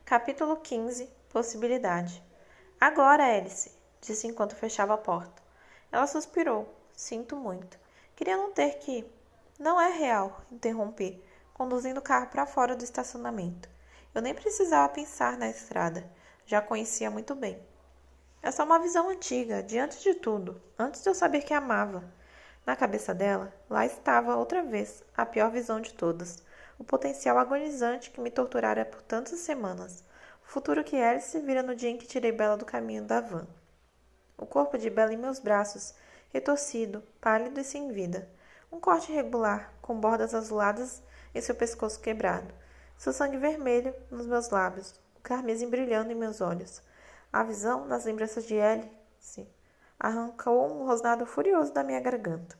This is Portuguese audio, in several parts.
Capítulo 15. Possibilidade. Agora, Alice, disse enquanto fechava a porta. Ela suspirou. Sinto muito. Queria não ter que... Não é real, interrompi, conduzindo o carro para fora do estacionamento. Eu nem precisava pensar na estrada. Já a conhecia muito bem. É só uma visão antiga, diante de tudo, antes de eu saber que amava. Na cabeça dela, lá estava outra vez, a pior visão de todas. O potencial agonizante que me torturara por tantas semanas. O futuro que Alice vira no dia em que tirei Bella do caminho da van. O corpo de Bella em meus braços, retorcido, pálido e sem vida. Um corte irregular, com bordas azuladas em seu pescoço quebrado. Seu sangue vermelho nos meus lábios, o carmesim brilhando em meus olhos. A visão, nas lembranças de Alice, arrancou um rosnado furioso da minha garganta.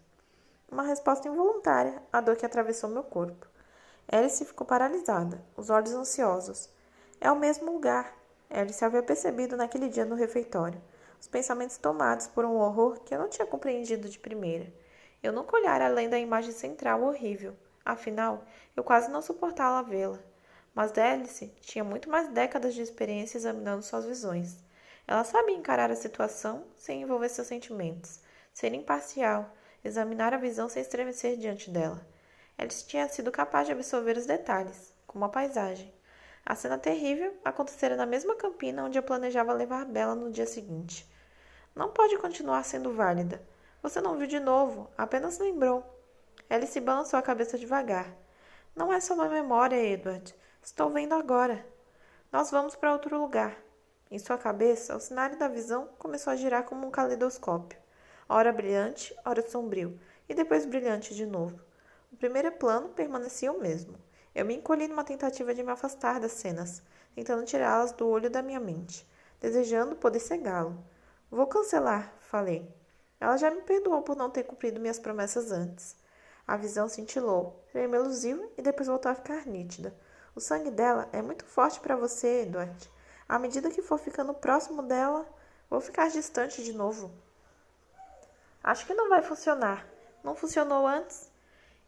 Uma resposta involuntária à dor que atravessou meu corpo. Alice ficou paralisada, os olhos ansiosos. É o mesmo lugar. Alice havia percebido naquele dia no refeitório. Os pensamentos tomados por um horror que eu não tinha compreendido de primeira. Eu nunca olhara além da imagem central horrível. Afinal, eu quase não suportava vê-la. Mas Alice tinha muito mais décadas de experiência examinando suas visões. Ela sabia encarar a situação sem envolver seus sentimentos, ser imparcial, examinar a visão sem estremecer diante dela. Alice tinha sido capaz de absorver os detalhes, como a paisagem. A cena terrível acontecera na mesma campina onde eu planejava levar Bella no dia seguinte. Não pode continuar sendo válida. Você não viu de novo, apenas lembrou. Alice balançou a cabeça devagar. Não é só uma memória, Edward. Estou vendo agora. Nós vamos para outro lugar. Em sua cabeça, o cenário da visão começou a girar como um caleidoscópio. Ora brilhante, ora sombrio, e depois brilhante de novo. O primeiro plano permanecia o mesmo. Eu me encolhi numa tentativa de me afastar das cenas, tentando tirá-las do olho da minha mente, desejando poder cegá-lo. Vou cancelar, falei. Ela já me perdoou por não ter cumprido minhas promessas antes. A visão cintilou, tremeluziu e depois voltou a ficar nítida. O sangue dela é muito forte para você, Edward. À medida que for ficando próximo dela, vou ficar distante de novo. Acho que não vai funcionar. Não funcionou antes?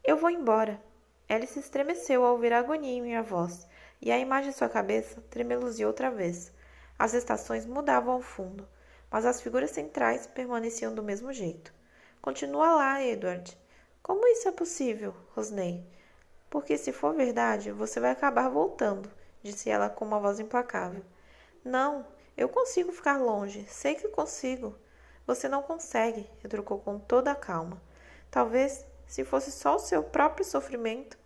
Eu vou embora. Alice estremeceu ao ouvir a agonia em minha voz, e a imagem em sua cabeça tremeluziu outra vez. As estações mudavam ao fundo, mas as figuras centrais permaneciam do mesmo jeito. Continua lá, Edward. Como isso é possível, rosnei? Porque se for verdade, você vai acabar voltando, disse ela com uma voz implacável. Não, eu consigo ficar longe, sei que consigo. Você não consegue, retrucou com toda a calma. Talvez, se fosse só o seu próprio sofrimento.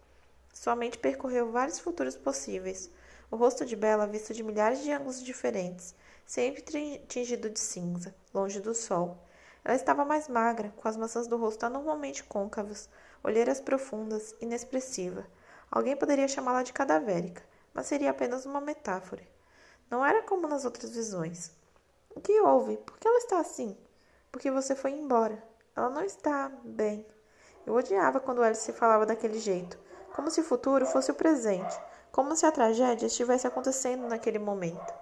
Sua mente percorreu vários futuros possíveis. O rosto de Bella visto de milhares de ângulos diferentes, sempre tingido de cinza, longe do sol. Ela estava mais magra, com as maçãs do rosto anormalmente côncavas, olheiras profundas, inexpressiva. Alguém poderia chamá-la de cadavérica, mas seria apenas uma metáfora. Não era como nas outras visões. O que houve? Por que ela está assim? Porque você foi embora. Ela não está bem. Eu odiava quando Alice falava daquele jeito, como se o futuro fosse o presente, como se a tragédia estivesse acontecendo naquele momento.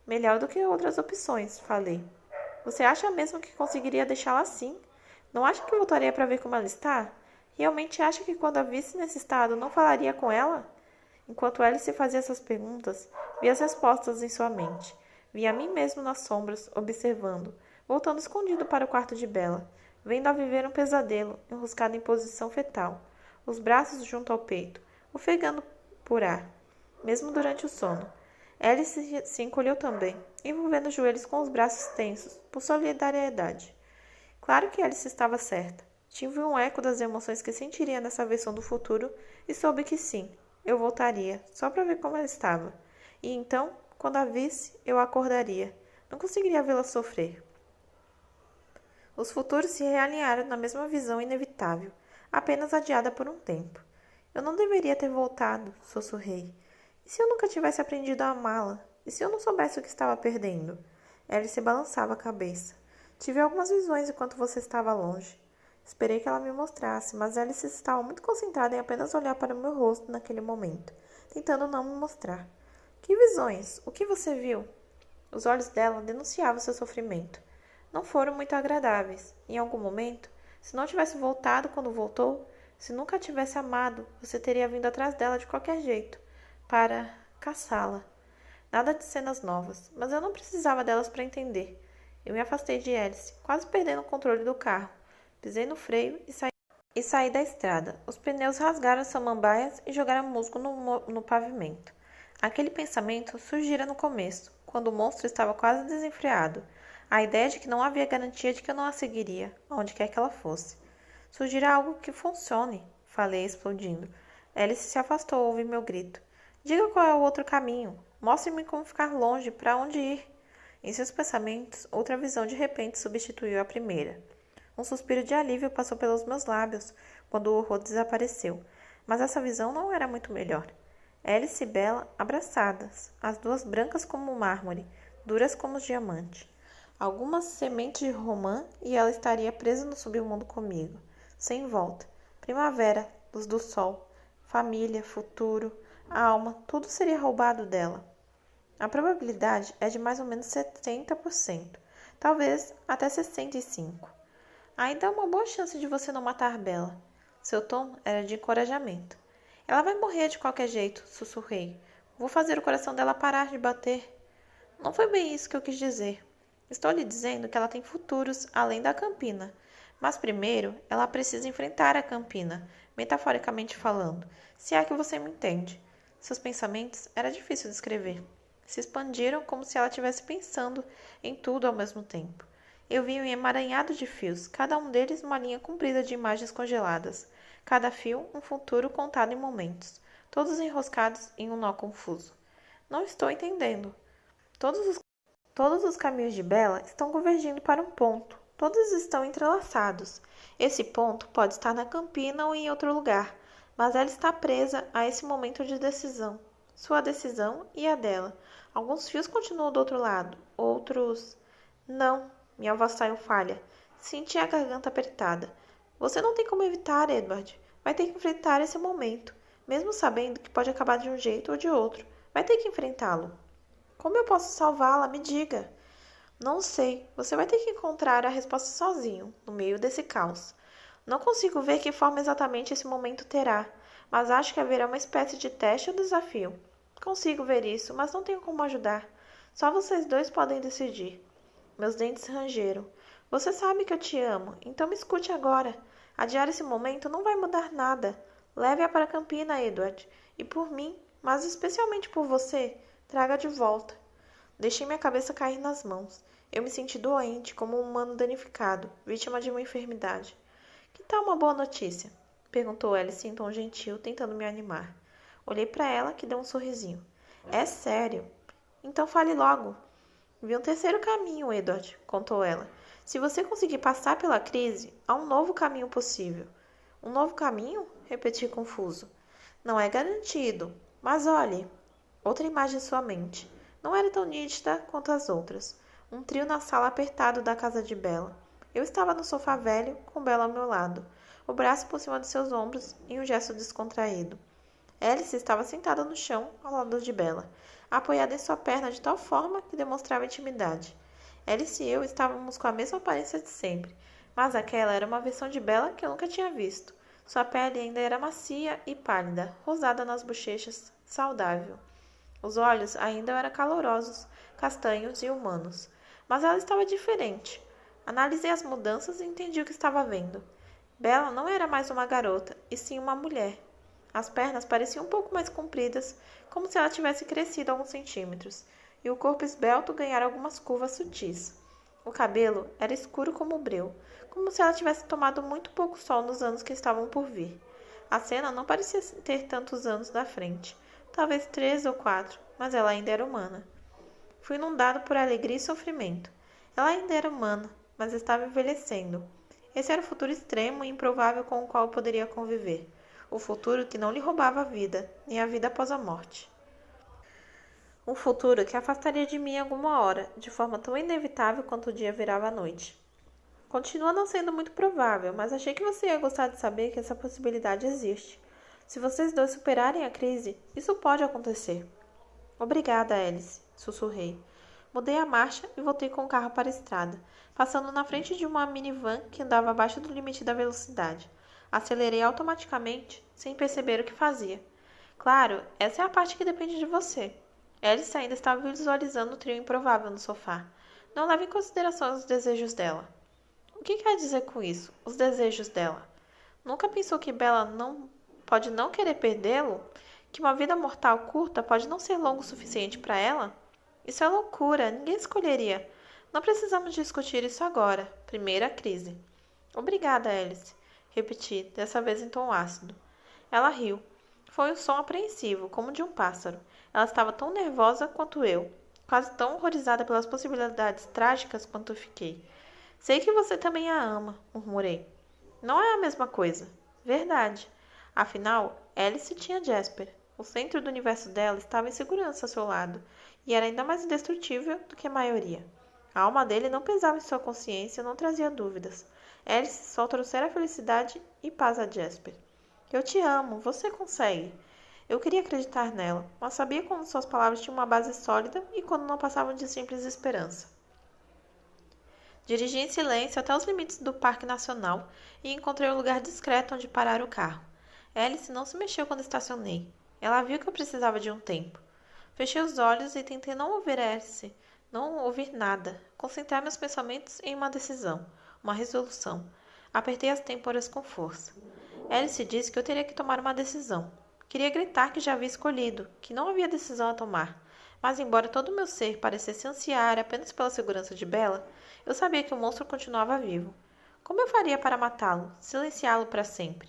Melhor do que outras opções, falei. Você acha mesmo que conseguiria deixá-la assim? Não acha que voltaria para ver como ela está? Realmente acha que quando a visse nesse estado não falaria com ela? Enquanto Alice fazia essas perguntas, vi as respostas em sua mente. Vi a mim mesmo nas sombras, observando, voltando escondido para o quarto de Bella, vendo-a viver um pesadelo, enroscada em posição fetal, os braços junto ao peito, ofegando por ar, mesmo durante o sono. Alice se encolheu também, envolvendo os joelhos com os braços tensos, por solidariedade. Claro que Alice estava certa. Tive um eco das emoções que sentiria nessa versão do futuro e soube que sim, eu voltaria, só para ver como ela estava. E então, quando a visse, eu a acordaria. Não conseguiria vê-la sofrer. Os futuros se realinharam na mesma visão inevitável, apenas adiada por um tempo. Eu não deveria ter voltado, sussurrei. E se eu nunca tivesse aprendido a amá-la? E se eu não soubesse o que estava perdendo? Alice balançava a cabeça. Tive algumas visões enquanto você estava longe. Esperei que ela me mostrasse, mas Alice estava muito concentrada em apenas olhar para o meu rosto naquele momento, tentando não me mostrar. Que visões? O que você viu? Os olhos dela denunciavam seu sofrimento. Não foram muito agradáveis. Em algum momento, se não tivesse voltado quando voltou, se nunca a tivesse amado, você teria vindo atrás dela de qualquer jeito, para caçá-la. Nada de cenas novas, mas eu não precisava delas para entender. Eu me afastei de Alice, quase perdendo o controle do carro. Pisei no freio e saí da estrada. Os pneus rasgaram as samambaias e jogaram musgo no pavimento. Aquele pensamento surgira no começo, quando o monstro estava quase desenfreado. A ideia de que não havia garantia de que eu não a seguiria, aonde quer que ela fosse. Surgirá algo que funcione, falei, explodindo. Alice se afastou ao ouvir meu grito. Diga qual é o outro caminho. Mostre-me como ficar longe, para onde ir. Em seus pensamentos, outra visão de repente substituiu a primeira. Um suspiro de alívio passou pelos meus lábios quando o horror desapareceu, mas essa visão não era muito melhor. Alice e Bella abraçadas, as duas brancas como mármore, duras como diamante. Algumas sementes de romã e ela estaria presa no submundo comigo, sem volta. Primavera, luz do sol, família, futuro, alma, tudo seria roubado dela. A probabilidade é de mais ou menos 70%, talvez até 65%. Ainda há uma boa chance de você não matar Bella. Seu tom era de encorajamento. Ela vai morrer de qualquer jeito, sussurrei. Vou fazer o coração dela parar de bater. Não foi bem isso que eu quis dizer. Estou lhe dizendo que ela tem futuros além da Campina. Mas primeiro, ela precisa enfrentar a Campina, metaforicamente falando, se é que você me entende. Seus pensamentos era difícil descrever. Se expandiram como se ela estivesse pensando em tudo ao mesmo tempo. Eu vi um emaranhado de fios, cada um deles uma linha comprida de imagens congeladas. Cada fio um futuro contado em momentos, todos enroscados em um nó confuso. Não estou entendendo. Todos os caminhos de Bella estão convergindo para um ponto. Todos estão entrelaçados. Esse ponto pode estar na Campina ou em outro lugar, mas ela está presa a esse momento de decisão. Sua decisão e a dela. Alguns fios continuam do outro lado, outros... Não. Minha voz saiu falha. Senti a garganta apertada. Você não tem como evitar, Edward. Vai ter que enfrentar esse momento, mesmo sabendo que pode acabar de um jeito ou de outro. Vai ter que enfrentá-lo. Como eu posso salvá-la? Me diga. Não sei. Você vai ter que encontrar a resposta sozinho, no meio desse caos. Não consigo ver que forma exatamente esse momento terá, mas acho que haverá uma espécie de teste ou desafio. Consigo ver isso, mas não tenho como ajudar. Só vocês dois podem decidir. Meus dentes rangeram. Você sabe que eu te amo, então me escute agora. Adiar esse momento não vai mudar nada. Leve-a para Campina, Edward. E por mim, mas especialmente por você, traga de volta. Deixei minha cabeça cair nas mãos. Eu me senti doente, como um humano danificado, vítima de uma enfermidade. Que tal uma boa notícia? Perguntou Alice em tom gentil, tentando me animar. Olhei para ela, que deu um sorrisinho. É sério. Então fale logo. Vi um terceiro caminho, Edward, contou ela. Se você conseguir passar pela crise, há um novo caminho possível. Um novo caminho? Repeti confuso. Não é garantido, mas olhe. Outra imagem em sua mente. Não era tão nítida quanto as outras. Um trio na sala apertado da casa de Bella. Eu estava no sofá velho, com Bella ao meu lado, o braço por cima de seus ombros em um gesto descontraído. Alice estava sentada no chão, ao lado de Bella, apoiada em sua perna de tal forma que demonstrava intimidade. Alice e eu estávamos com a mesma aparência de sempre, mas aquela era uma versão de Bella que eu nunca tinha visto. Sua pele ainda era macia e pálida, rosada nas bochechas, saudável. Os olhos ainda eram calorosos, castanhos e humanos, mas ela estava diferente. Analisei as mudanças e entendi o que estava vendo. Bella não era mais uma garota, e sim uma mulher. As pernas pareciam um pouco mais compridas, como se ela tivesse crescido alguns centímetros, e o corpo esbelto ganhara algumas curvas sutis. O cabelo era escuro como breu, como se ela tivesse tomado muito pouco sol nos anos que estavam por vir. A cena não parecia ter tantos anos na frente, talvez 3 ou 4, mas ela ainda era humana. Fui inundado por alegria e sofrimento. Ela ainda era humana, mas estava envelhecendo. Esse era o futuro extremo e improvável com o qual eu poderia conviver. O futuro que não lhe roubava a vida, nem a vida após a morte. Um futuro que afastaria de mim alguma hora, de forma tão inevitável quanto o dia virava a noite. Continua não sendo muito provável, mas achei que você ia gostar de saber que essa possibilidade existe. Se vocês dois superarem a crise, isso pode acontecer. Obrigada, Alice, sussurrei. Mudei a marcha e voltei com o carro para a estrada, passando na frente de uma minivan que andava abaixo do limite da velocidade. Acelerei automaticamente, sem perceber o que fazia. Claro, essa é a parte que depende de você. Alice ainda estava visualizando o trio improvável no sofá. Não leva em consideração os desejos dela. O que quer dizer com isso? Os desejos dela? Nunca pensou que Bella não pode não querer perdê-lo? Que uma vida mortal curta pode não ser longa o suficiente para ela? Isso é loucura, ninguém escolheria. Não precisamos discutir isso agora. Primeira crise. Obrigada, Alice. Repeti, dessa vez em tom ácido. Ela riu. Foi um som apreensivo, como de um pássaro. Ela estava tão nervosa quanto eu, quase tão horrorizada pelas possibilidades trágicas quanto eu fiquei. Sei que você também a ama, murmurei. Não é a mesma coisa. Verdade. Afinal, Alice tinha Jasper. O centro do universo dela estava em segurança ao seu lado, e era ainda mais indestrutível do que a maioria. A alma dele não pesava em sua consciência, não trazia dúvidas. Alice só trouxera felicidade e paz a Jasper. Eu te amo, você consegue. Eu queria acreditar nela, mas sabia quando suas palavras tinham uma base sólida e quando não passavam de simples esperança. Dirigi em silêncio até os limites do Parque Nacional e encontrei um lugar discreto onde parar o carro. Alice não se mexeu quando estacionei. Ela viu que eu precisava de um tempo. Fechei os olhos e tentei não ouvir Alice, não ouvir nada, concentrar meus pensamentos em uma decisão, uma resolução. Apertei as têmporas com força. Alice disse que eu teria que tomar uma decisão. Queria gritar que já havia escolhido, que não havia decisão a tomar. Mas embora todo o meu ser parecesse ansiar apenas pela segurança de Bella, eu sabia que o monstro continuava vivo. Como eu faria para matá-lo, silenciá-lo para sempre?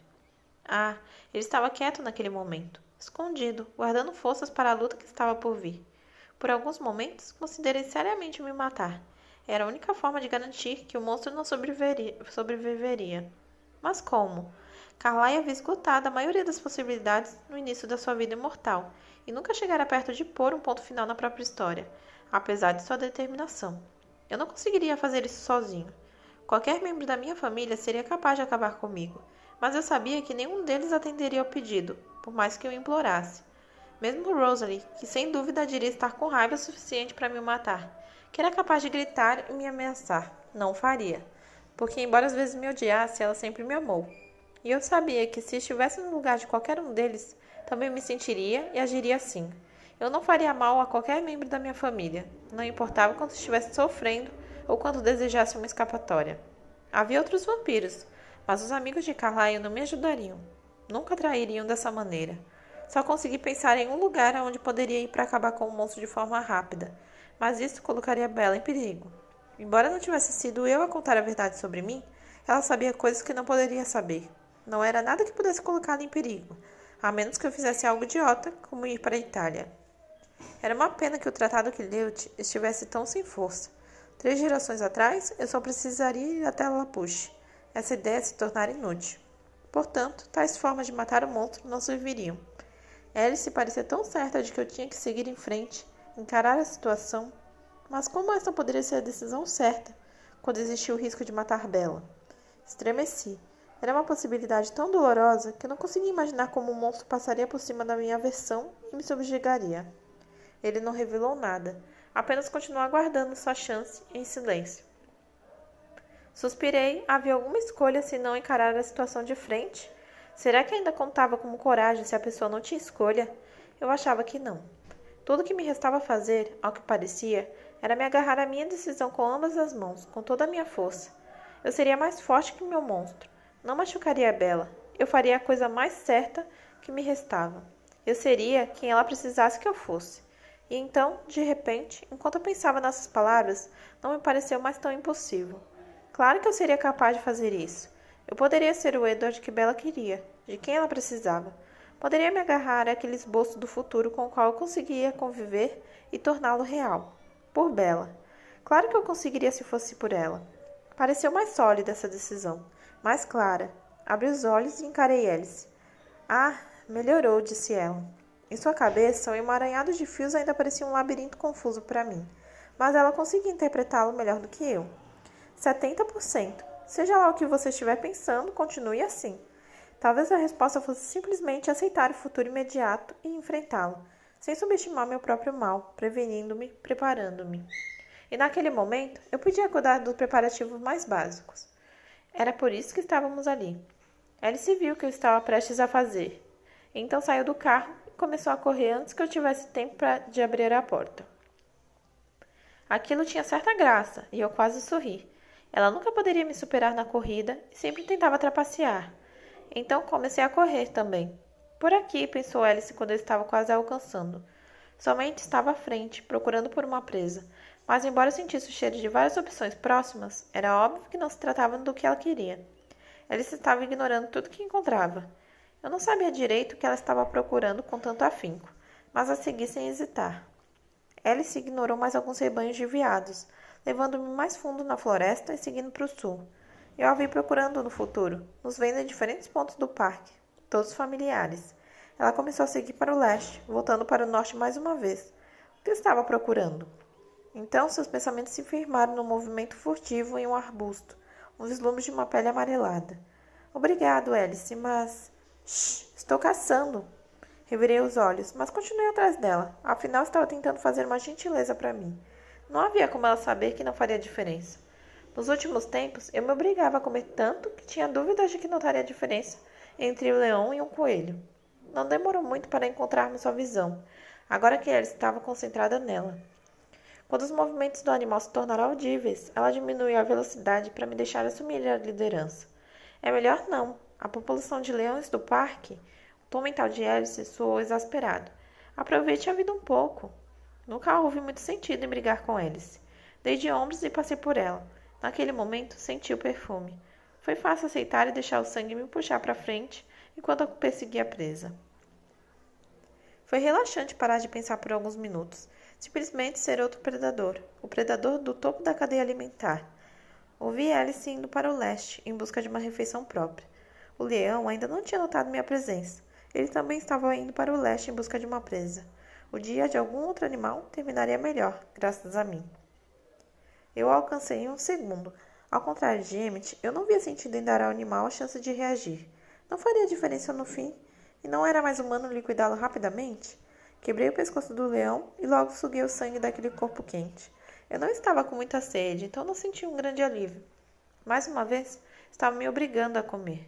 Ah, ele estava quieto naquele momento, escondido, guardando forças para a luta que estava por vir. Por alguns momentos, considerei seriamente me matar. Era a única forma de garantir que o monstro não sobreviveria. Mas como? Carlyle havia esgotado a maioria das possibilidades no início da sua vida imortal, e nunca chegara perto de pôr um ponto final na própria história, apesar de sua determinação. Eu não conseguiria fazer isso sozinho. Qualquer membro da minha família seria capaz de acabar comigo, mas eu sabia que nenhum deles atenderia ao pedido, por mais que eu implorasse. Mesmo Rosalie, que sem dúvida diria estar com raiva suficiente para me matar, que era capaz de gritar e me ameaçar, não faria, porque embora às vezes me odiasse, ela sempre me amou. E eu sabia que se estivesse no lugar de qualquer um deles, também me sentiria e agiria assim. Eu não faria mal a qualquer membro da minha família, não importava quanto estivesse sofrendo ou quanto desejasse uma escapatória. Havia outros vampiros, mas os amigos de Carlyle não me ajudariam. Nunca trairiam dessa maneira. Só consegui pensar em um lugar onde poderia ir para acabar com o monstro de forma rápida, mas isso colocaria Bella em perigo. Embora não tivesse sido eu a contar a verdade sobre mim, ela sabia coisas que não poderia saber. Não era nada que pudesse colocá-la em perigo, a menos que eu fizesse algo idiota, como ir para a Itália. Era uma pena que o Tratado Quileute estivesse tão sem força. 3 gerações atrás, eu só precisaria ir até Lapuche. Essa ideia se tornara inútil. Portanto, tais formas de matar o monstro não serviriam. Alice parecia tão certa de que eu tinha que seguir em frente, encarar a situação, mas como essa poderia ser a decisão certa, quando existia o risco de matar Bella? Estremeci. Era uma possibilidade tão dolorosa que eu não conseguia imaginar como o monstro passaria por cima da minha aversão e me subjugaria. Ele não revelou nada, apenas continuou aguardando sua chance em silêncio. Suspirei, havia alguma escolha se não encarar a situação de frente? Será que ainda contava como coragem se a pessoa não tinha escolha? Eu achava que não. Tudo que me restava fazer, ao que parecia, era me agarrar à minha decisão com ambas as mãos, com toda a minha força. Eu seria mais forte que meu monstro. Não machucaria a Bella. Eu faria a coisa mais certa que me restava. Eu seria quem ela precisasse que eu fosse. E então, de repente, enquanto eu pensava nessas palavras, não me pareceu mais tão impossível. Claro que eu seria capaz de fazer isso. Eu poderia ser o Edward que Bella queria, de quem ela precisava. Poderia me agarrar àquele esboço do futuro com o qual eu conseguia conviver e torná-lo real. Por Bella. Claro que eu conseguiria se fosse por ela. Pareceu mais sólida essa decisão, mais clara. Abri os olhos e encarei Alice. Ah, melhorou, disse ela. Em sua cabeça, o emaranhado de fios ainda parecia um labirinto confuso para mim, mas ela conseguia interpretá-lo melhor do que eu. 70%. Seja lá o que você estiver pensando, continue assim. Talvez a resposta fosse simplesmente aceitar o futuro imediato e enfrentá-lo, sem subestimar meu próprio mal, prevenindo-me, preparando-me. E naquele momento, eu podia cuidar dos preparativos mais básicos. Era por isso que estávamos ali. Alice viu o que eu estava prestes a fazer. Então saiu do carro começou a correr antes que eu tivesse tempo de abrir a porta. Aquilo tinha certa graça, e eu quase sorri. Ela nunca poderia me superar na corrida e sempre tentava trapacear. Então comecei a correr também. Por aqui, pensou Alice quando eu estava quase a alcançando. Somente estava à frente, procurando por uma presa. Mas embora eu sentisse o cheiro de várias opções próximas, era óbvio que não se tratava do que ela queria. Alice estava ignorando tudo que encontrava. Eu não sabia direito o que ela estava procurando com tanto afinco, mas a segui sem hesitar. Alice ignorou mais alguns rebanhos de veados, levando-me mais fundo na floresta e seguindo para o sul. Eu a vi procurando no futuro, nos vendo em diferentes pontos do parque, todos familiares. Ela começou a seguir para o leste, voltando para o norte mais uma vez. O que estava procurando? Então seus pensamentos se firmaram num movimento furtivo em um arbusto, um vislumbre de uma pele amarelada. Obrigado, Alice, mas... Shh, estou caçando. Revirei os olhos, mas continuei atrás dela. Afinal, estava tentando fazer uma gentileza para mim. Não havia como ela saber que não faria diferença. Nos últimos tempos, eu me obrigava a comer tanto que tinha dúvidas de que notaria a diferença entre um leão e um coelho. Não demorou muito para encontrarmos sua visão, agora que ela estava concentrada nela. Quando os movimentos do animal se tornaram audíveis, ela diminuiu a velocidade para me deixar assumir a liderança. É melhor não. A população de leões do parque... O tom mental de Alice soou exasperado. Aproveite a vida um pouco. Nunca houve muito sentido em brigar com Alice. Dei de ombros e passei por ela. Naquele momento, senti o perfume. Foi fácil aceitar e deixar o sangue me puxar para frente enquanto eu perseguia a presa. Foi relaxante parar de pensar por alguns minutos. Simplesmente ser outro predador. O predador do topo da cadeia alimentar. Ouvi Alice indo para o leste, em busca de uma refeição própria. O leão ainda não tinha notado minha presença. Ele também estava indo para o leste em busca de uma presa. O dia de algum outro animal terminaria melhor, graças a mim. Eu o alcancei em um segundo. Ao contrário de Emmett, eu não via sentido em dar ao animal a chance de reagir. Não faria diferença no fim, e não era mais humano liquidá-lo rapidamente? Quebrei o pescoço do leão e logo suguei o sangue daquele corpo quente. Eu não estava com muita sede, então não senti um grande alívio. Mais uma vez, estava me obrigando a comer.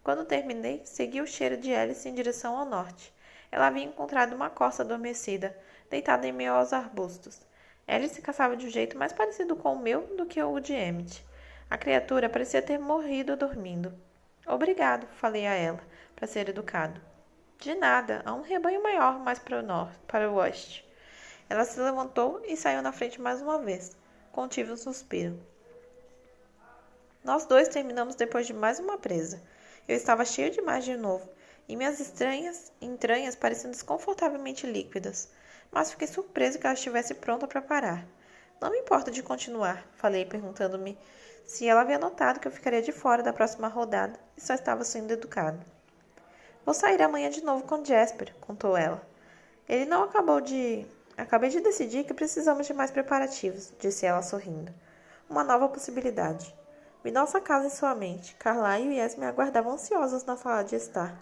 Quando terminei, segui o cheiro de Alice em direção ao norte. Ela havia encontrado uma corça adormecida, deitada em meio aos arbustos. Alice caçava de um jeito mais parecido com o meu do que o de Emmett. A criatura parecia ter morrido dormindo. Obrigado, falei a ela, para ser educado. De nada, há um rebanho maior mais para o oeste. Ela se levantou e saiu na frente mais uma vez. Contive um suspiro. Nós dois terminamos depois de mais uma presa. Eu estava cheio demais de novo, e minhas entranhas pareciam desconfortavelmente líquidas, mas fiquei surpreso que ela estivesse pronta para parar. Não me importa de continuar, falei, perguntando-me se ela havia notado que eu ficaria de fora da próxima rodada e só estava sendo educado. Vou sair amanhã de novo com Jasper, contou ela. Ele não Acabei de decidir que precisamos de mais preparativos, disse ela sorrindo. Uma nova possibilidade. Vi nossa casa em sua mente. Carlyle e Esme aguardavam ansiosos na sala de estar.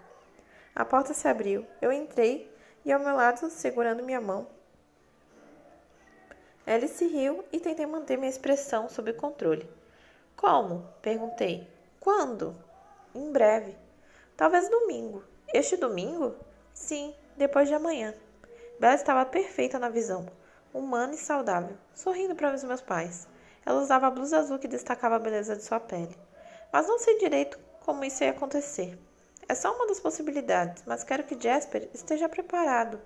A porta se abriu. Eu entrei e ao meu lado, segurando minha mão. Alice riu e tentei manter minha expressão sob controle. Como? Perguntei. Quando? Em breve. Talvez domingo. Este domingo? Sim, depois de amanhã. Bella estava perfeita na visão, humana e saudável, sorrindo para os meus pais. Ela usava a blusa azul que destacava a beleza de sua pele. Mas não sei direito como isso ia acontecer. É só uma das possibilidades, mas quero que Jasper esteja preparado.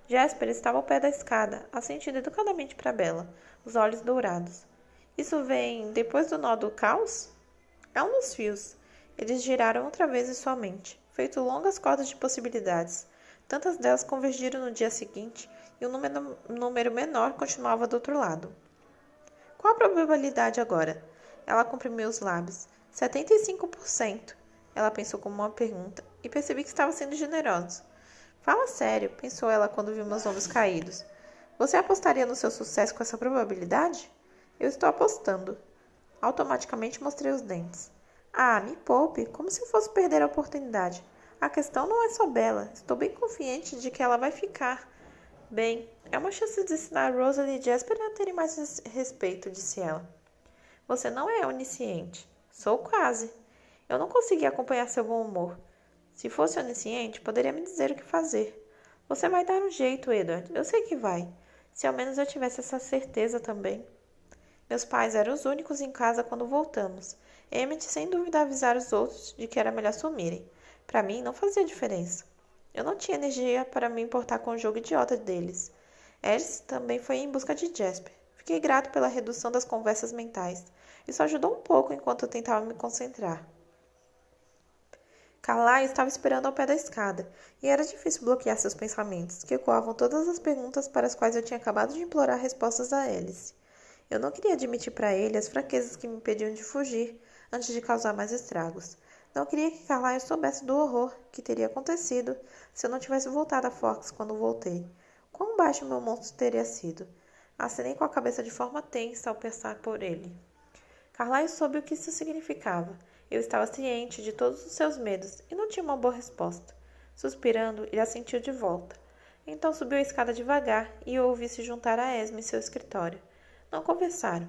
Jasper estava ao pé da escada, assentindo educadamente para Bella, os olhos dourados. Isso vem depois do nó do caos? É um dos fios. Eles giraram outra vez em sua mente, feito longas cordas de possibilidades. Tantas delas convergiram no dia seguinte, e um número menor continuava do outro lado. Qual a probabilidade agora? Ela comprimiu os lábios. 75%. Ela pensou como uma pergunta, e percebi que estava sendo generosa. Fala sério, pensou ela quando viu meus ombros caídos. Você apostaria no seu sucesso com essa probabilidade? Eu estou apostando. Automaticamente mostrei os dentes. Ah, me poupe, como se fosse perder a oportunidade. A questão não é só Bella. Estou bem confiante de que ela vai ficar. Bem, é uma chance de ensinar Rosalie e Jasper a terem mais respeito, disse ela. Você não é onisciente. Sou quase. Eu não consegui acompanhar seu bom humor. Se fosse onisciente, poderia me dizer o que fazer. Você vai dar um jeito, Edward. Eu sei que vai. Se ao menos eu tivesse essa certeza também. Meus pais eram os únicos em casa quando voltamos. Emmett sem dúvida avisara os outros de que era melhor sumirem. Para mim não fazia diferença. Eu não tinha energia para me importar com o jogo idiota deles. Alice também foi em busca de Jasper. Fiquei grato pela redução das conversas mentais. Isso ajudou um pouco enquanto eu tentava me concentrar. Carlyle estava esperando ao pé da escada, e era difícil bloquear seus pensamentos, que ecoavam todas as perguntas para as quais eu tinha acabado de implorar respostas a Alice. Eu não queria admitir para ele as fraquezas que me impediam de fugir antes de causar mais estragos. Não queria que Carlyle soubesse do horror que teria acontecido se eu não tivesse voltado a Forks quando voltei. Quão baixo meu monstro teria sido? Acenei com a cabeça de forma tensa ao pensar por ele. Carlyle soube o que isso significava. Eu estava ciente de todos os seus medos e não tinha uma boa resposta. Suspirando, ele assentiu de volta. Então subiu a escada devagar e eu ouvi se juntar a Esme em seu escritório. Não conversaram.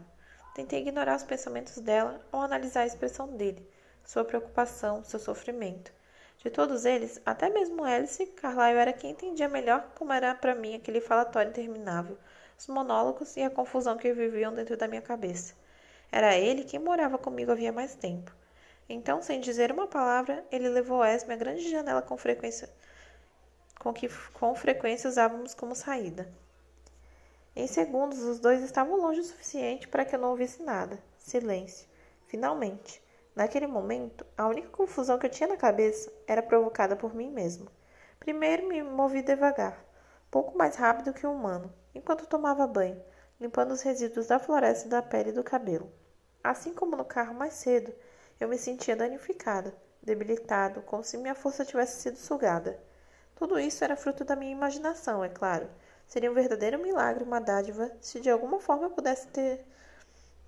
Tentei ignorar os pensamentos dela ou analisar a expressão dele, sua preocupação, seu sofrimento. De todos eles, até mesmo Alice, Carlyle era quem entendia melhor como era para mim aquele falatório interminável, os monólogos e a confusão que viviam dentro da minha cabeça. Era ele quem morava comigo havia mais tempo. Então, sem dizer uma palavra, ele levou Esme à grande janela com que com frequência usávamos como saída. Em segundos, os dois estavam longe o suficiente para que eu não ouvisse nada. Silêncio. Finalmente. Naquele momento, a única confusão que eu tinha na cabeça era provocada por mim mesmo. Primeiro me movi devagar, pouco mais rápido que o humano, enquanto tomava banho, limpando os resíduos da floresta da pele e do cabelo. Assim como no carro mais cedo, eu me sentia danificado, debilitado, como se minha força tivesse sido sugada. Tudo isso era fruto da minha imaginação, é claro. Seria um verdadeiro milagre, uma dádiva, se de alguma forma eu pudesse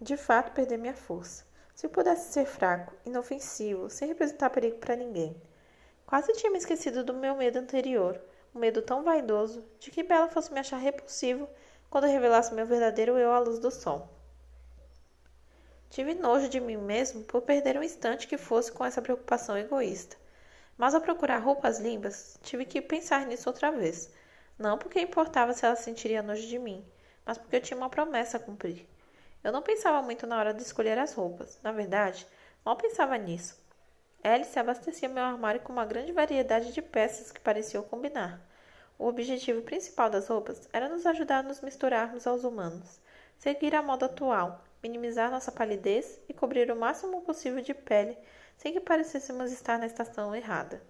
de fato perder minha força. Se eu pudesse ser fraco, inofensivo, sem representar perigo para ninguém. Quase tinha me esquecido do meu medo anterior, um medo tão vaidoso de que Bella fosse me achar repulsivo quando eu revelasse meu verdadeiro eu à luz do sol. Tive nojo de mim mesmo por perder um instante que fosse com essa preocupação egoísta. Mas ao procurar roupas limpas, tive que pensar nisso outra vez. Não porque importava se ela sentiria nojo de mim, mas porque eu tinha uma promessa a cumprir. Eu não pensava muito na hora de escolher as roupas. Na verdade, mal pensava nisso. Alice abastecia meu armário com uma grande variedade de peças que pareciam combinar. O objetivo principal das roupas era nos ajudar a nos misturarmos aos humanos, seguir a moda atual, minimizar nossa palidez e cobrir o máximo possível de pele sem que parecêssemos estar na estação errada.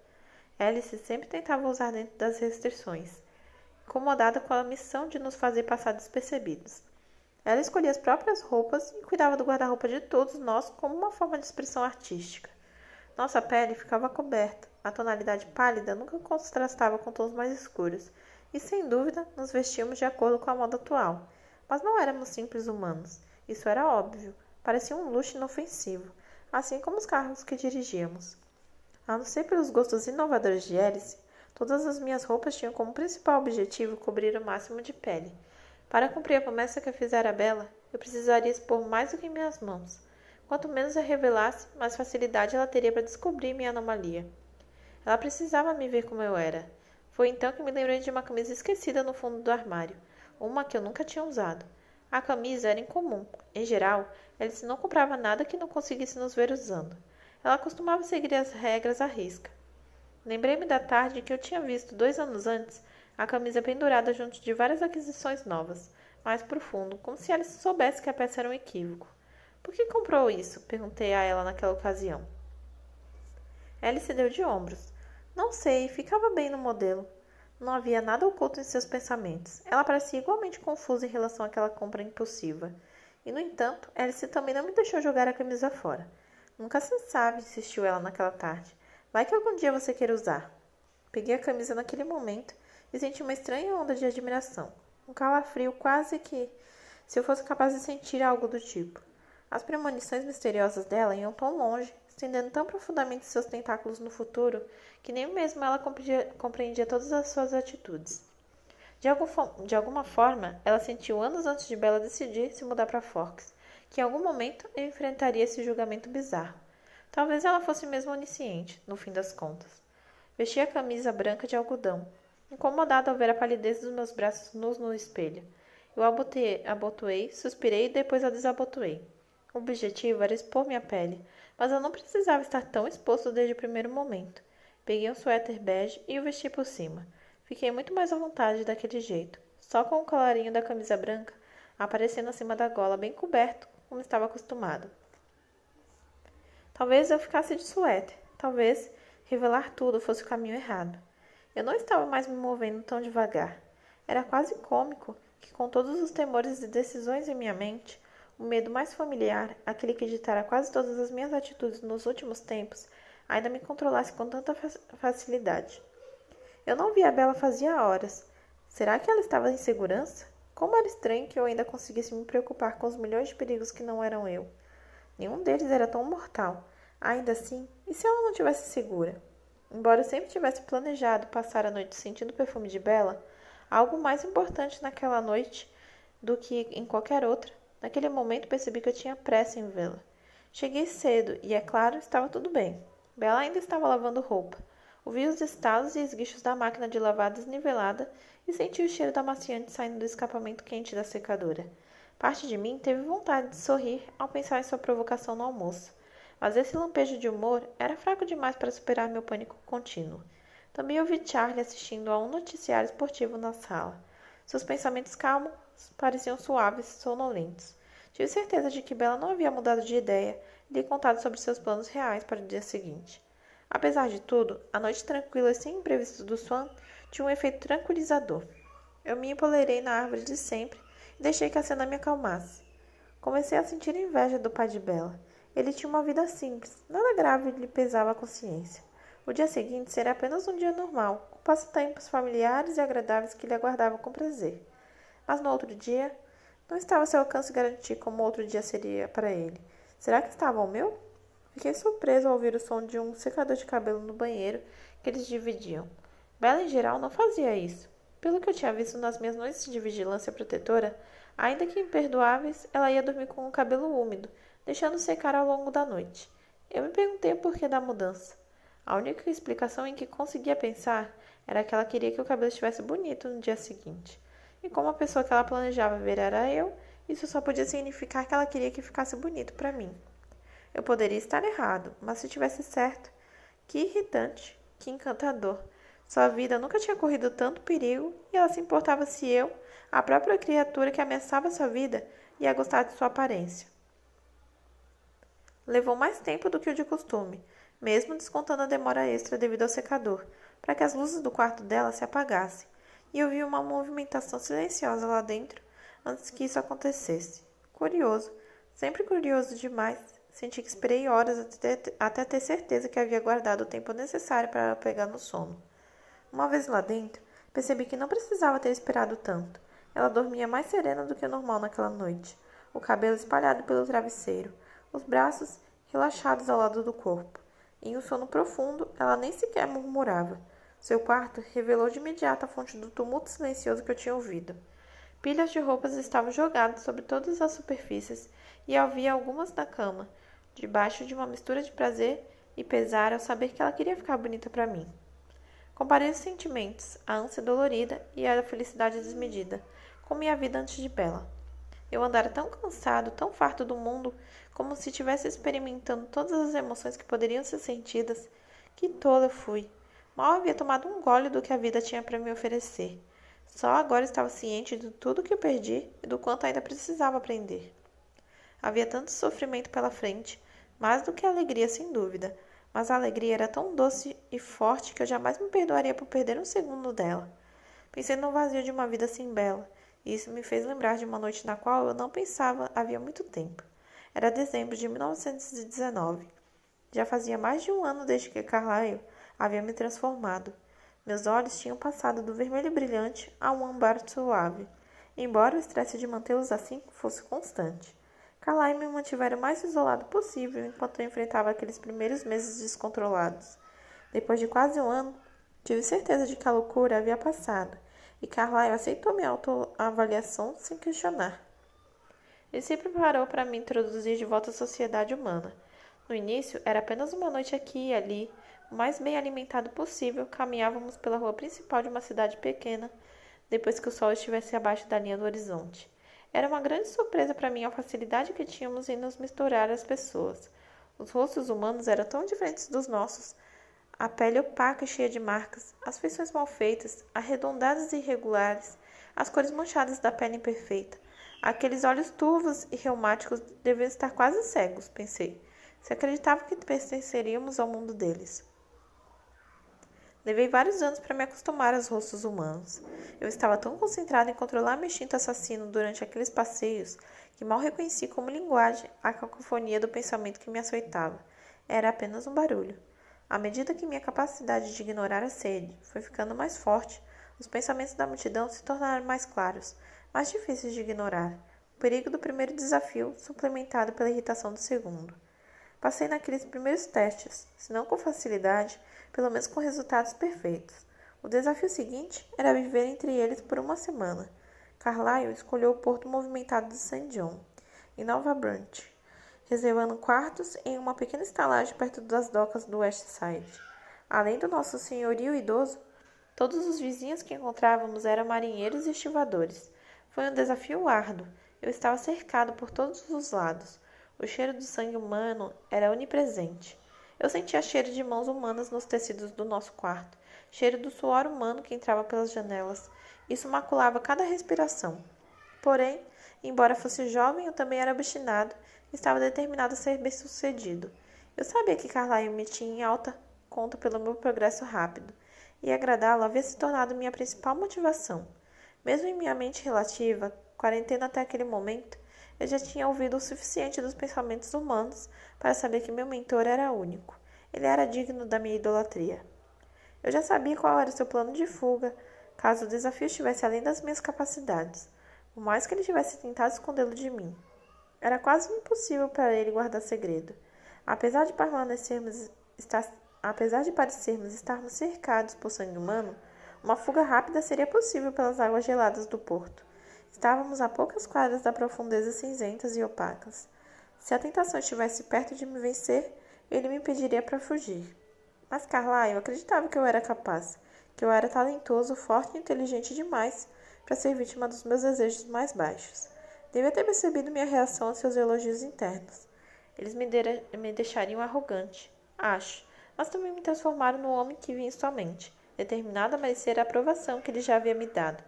Alice sempre tentava usar dentro das restrições, incomodada com a missão de nos fazer passar despercebidos. Ela escolhia as próprias roupas e cuidava do guarda-roupa de todos nós como uma forma de expressão artística. Nossa pele ficava coberta, a tonalidade pálida nunca contrastava com tons mais escuros, e sem dúvida nos vestíamos de acordo com a moda atual. Mas não éramos simples humanos, isso era óbvio, parecia um luxo inofensivo, assim como os carros que dirigíamos. A não ser pelos gostos inovadores de Alice, todas as minhas roupas tinham como principal objetivo cobrir o máximo de pele. Para cumprir a promessa que eu fizera a Bella, eu precisaria expor mais do que minhas mãos. Quanto menos eu revelasse, mais facilidade ela teria para descobrir minha anomalia. Ela precisava me ver como eu era. Foi então que me lembrei de uma camisa esquecida no fundo do armário, uma que eu nunca tinha usado. A camisa era incomum. Em geral, Alice não comprava nada que não conseguisse nos ver usando. Ela costumava seguir as regras à risca. Lembrei-me da tarde que eu tinha visto 2 anos antes a camisa pendurada junto de várias aquisições novas, mais profundo, como se Alice soubesse que a peça era um equívoco. Por que comprou isso? Perguntei a ela naquela ocasião. Alice deu de ombros. Não sei, ficava bem no modelo. Não havia nada oculto em seus pensamentos. Ela parecia igualmente confusa em relação àquela compra impulsiva. E, no entanto, Alice também não me deixou jogar a camisa fora. Nunca se sabe, insistiu ela naquela tarde. Vai que algum dia você queira usar. Peguei a camisa naquele momento e senti uma estranha onda de admiração. Um calafrio quase que se eu fosse capaz de sentir algo do tipo. As premonições misteriosas dela iam tão longe, estendendo tão profundamente seus tentáculos no futuro, que nem mesmo ela compreendia todas as suas atitudes. De alguma forma, ela sentiu anos antes de Bella decidir se mudar para Forks, que em algum momento eu enfrentaria esse julgamento bizarro. Talvez ela fosse mesmo onisciente, no fim das contas. Vestia a camisa branca de algodão. incomodada ao ver a palidez dos meus braços nus no espelho. Eu abotoei, suspirei e depois a desabotoei. O objetivo era expor minha pele, mas eu não precisava estar tão exposto desde o primeiro momento. Peguei um suéter bege e o vesti por cima. Fiquei muito mais à vontade daquele jeito, só com o colarinho da camisa branca aparecendo acima da gola, bem coberto, como estava acostumado. Talvez eu ficasse de suéter, talvez revelar tudo fosse o caminho errado. Eu não estava mais me movendo tão devagar. Era quase cômico que, com todos os temores e decisões em minha mente, o medo mais familiar, aquele que ditara quase todas as minhas atitudes nos últimos tempos, ainda me controlasse com tanta facilidade. Eu não via a Bela fazia horas. Será que ela estava em segurança? Como era estranho que eu ainda conseguisse me preocupar com os milhões de perigos que não eram eu. Nenhum deles era tão mortal. Ainda assim, e se ela não estivesse segura? Embora eu sempre tivesse planejado passar a noite sentindo o perfume de Bela, algo mais importante naquela noite do que em qualquer outra, naquele momento percebi que eu tinha pressa em vê-la. Cheguei cedo e, é claro, estava tudo bem. Bela ainda estava lavando roupa. Ouvi os estalos e esguichos da máquina de lavar desnivelada e senti o cheiro da amaciante saindo do escapamento quente da secadora. Parte de mim teve vontade de sorrir ao pensar em sua provocação no almoço, mas esse lampejo de humor era fraco demais para superar meu pânico contínuo. Também ouvi Charlie assistindo a um noticiário esportivo na sala. Seus pensamentos calmos pareciam suaves e sonolentos. Tive certeza de que Bela não havia mudado de ideia e lhe contado sobre seus planos reais para o dia seguinte. Apesar de tudo, a noite tranquila e sem imprevistos do Swan tinha um efeito tranquilizador. Eu me empoleirei na árvore de sempre e deixei que a cena me acalmasse. Comecei a sentir inveja do pai de Bela. Ele tinha uma vida simples, nada grave lhe pesava a consciência. O dia seguinte seria apenas um dia normal, com passatempos familiares e agradáveis que lhe aguardavam com prazer. Mas no outro dia, não estava a seu alcance garantir como outro dia seria para ele. Será que estava ao meu? Fiquei surpreso ao ouvir o som de um secador de cabelo no banheiro que eles dividiam. Bela, em geral, não fazia isso. Pelo que eu tinha visto nas minhas noites de vigilância protetora, ainda que imperdoáveis, ela ia dormir com o cabelo úmido, deixando secar ao longo da noite. Eu me perguntei o porquê da mudança. A única explicação em que conseguia pensar era que ela queria que o cabelo estivesse bonito no dia seguinte. E como a pessoa que ela planejava ver era eu, isso só podia significar que ela queria que ficasse bonito para mim. Eu poderia estar errado, mas se tivesse certo, que irritante, que encantador. Sua vida nunca tinha corrido tanto perigo e ela se importava se eu, a própria criatura que ameaçava sua vida, ia gostar de sua aparência. Levou mais tempo do que o de costume, mesmo descontando a demora extra devido ao secador, para que as luzes do quarto dela se apagassem, e eu vi uma movimentação silenciosa lá dentro antes que isso acontecesse. Curioso, sempre curioso demais. Senti que esperei horas até ter certeza que havia guardado o tempo necessário para ela pegar no sono. Uma vez lá dentro, percebi que não precisava ter esperado tanto. Ela dormia mais serena do que o normal naquela noite, o cabelo espalhado pelo travesseiro, os braços relaxados ao lado do corpo. Em um sono profundo, ela nem sequer murmurava. Seu quarto revelou de imediato a fonte do tumulto silencioso que eu tinha ouvido. Pilhas de roupas estavam jogadas sobre todas as superfícies e havia algumas na cama, debaixo de uma mistura de prazer e pesar ao saber que ela queria ficar bonita para mim. Comparei os sentimentos, a ânsia dolorida e a felicidade desmedida, com minha vida antes de Bela. Eu andara tão cansado, tão farto do mundo, como se estivesse experimentando todas as emoções que poderiam ser sentidas. Que tola eu fui! Mal havia tomado um gole do que a vida tinha para me oferecer. Só agora estava ciente de tudo que eu perdi e do quanto ainda precisava aprender. Havia tanto sofrimento pela frente, mais do que alegria, sem dúvida, mas a alegria era tão doce e forte que eu jamais me perdoaria por perder um segundo dela. Pensei no vazio de uma vida sem Bela, e isso me fez lembrar de uma noite na qual eu não pensava havia muito tempo. Era dezembro de 1919. Já fazia mais de um ano desde que Carlyle havia me transformado. Meus olhos tinham passado do vermelho brilhante a um âmbar suave, embora o estresse de mantê-los assim fosse constante. Carlyle me mantivera o mais isolado possível enquanto eu enfrentava aqueles primeiros meses descontrolados. Depois de quase um ano, tive certeza de que a loucura havia passado, e Carlyle aceitou minha autoavaliação sem questionar. Ele se preparou para me introduzir de volta à sociedade humana. No início, era apenas uma noite aqui e ali, o mais bem alimentado possível, caminhávamos pela rua principal de uma cidade pequena, depois que o sol estivesse abaixo da linha do horizonte. Era uma grande surpresa para mim a facilidade que tínhamos em nos misturar às pessoas. Os rostos humanos eram tão diferentes dos nossos. A pele opaca e cheia de marcas, as feições mal feitas, arredondadas e irregulares, as cores manchadas da pele imperfeita. Aqueles olhos turvos e reumáticos deviam estar quase cegos, pensei. Se acreditava que pertenceríamos ao mundo deles. Levei vários anos para me acostumar aos rostos humanos. Eu estava tão concentrada em controlar meu instinto assassino durante aqueles passeios que mal reconheci como linguagem a cacofonia do pensamento que me açoitava. Era apenas um barulho. À medida que minha capacidade de ignorar a sede foi ficando mais forte, os pensamentos da multidão se tornaram mais claros, mais difíceis de ignorar. O perigo do primeiro desafio, suplementado pela irritação do segundo. Passei naqueles primeiros testes, se não com facilidade, pelo menos com resultados perfeitos. O desafio seguinte era viver entre eles por uma semana. Carlyle escolheu o porto movimentado de St. John, em Nova Branch, reservando quartos em uma pequena estalagem perto das docas do West Side. Além do nosso senhorio idoso, todos os vizinhos que encontrávamos eram marinheiros e estivadores. Foi um desafio árduo. Eu estava cercado por todos os lados. O cheiro do sangue humano era onipresente. Eu sentia cheiro de mãos humanas nos tecidos do nosso quarto, cheiro do suor humano que entrava pelas janelas. Isso maculava cada respiração. Porém, embora fosse jovem, eu também era obstinado e estava determinado a ser bem-sucedido. Eu sabia que Carlyle me tinha em alta conta pelo meu progresso rápido, e agradá-lo havia se tornado minha principal motivação. Mesmo em minha mente relativa, quarentena até aquele momento, eu já tinha ouvido o suficiente dos pensamentos humanos para saber que meu mentor era único. Ele era digno da minha idolatria. Eu já sabia qual era o seu plano de fuga, caso o desafio estivesse além das minhas capacidades, por mais que ele tivesse tentado escondê-lo de mim. Era quase impossível para ele guardar segredo. Apesar de parecermos estarmos cercados por sangue humano, uma fuga rápida seria possível pelas águas geladas do porto. Estávamos a poucas quadras da profundeza cinzentas e opacas. Se a tentação estivesse perto de me vencer, ele me pediria para fugir. Mas Carlyle acreditava que eu era capaz, que eu era talentoso, forte e inteligente demais para ser vítima dos meus desejos mais baixos. Devia ter percebido minha reação aos seus elogios internos. Eles me deixariam arrogante, acho, mas também me transformaram no homem que vi em sua mente, determinado a merecer a aprovação que ele já havia me dado.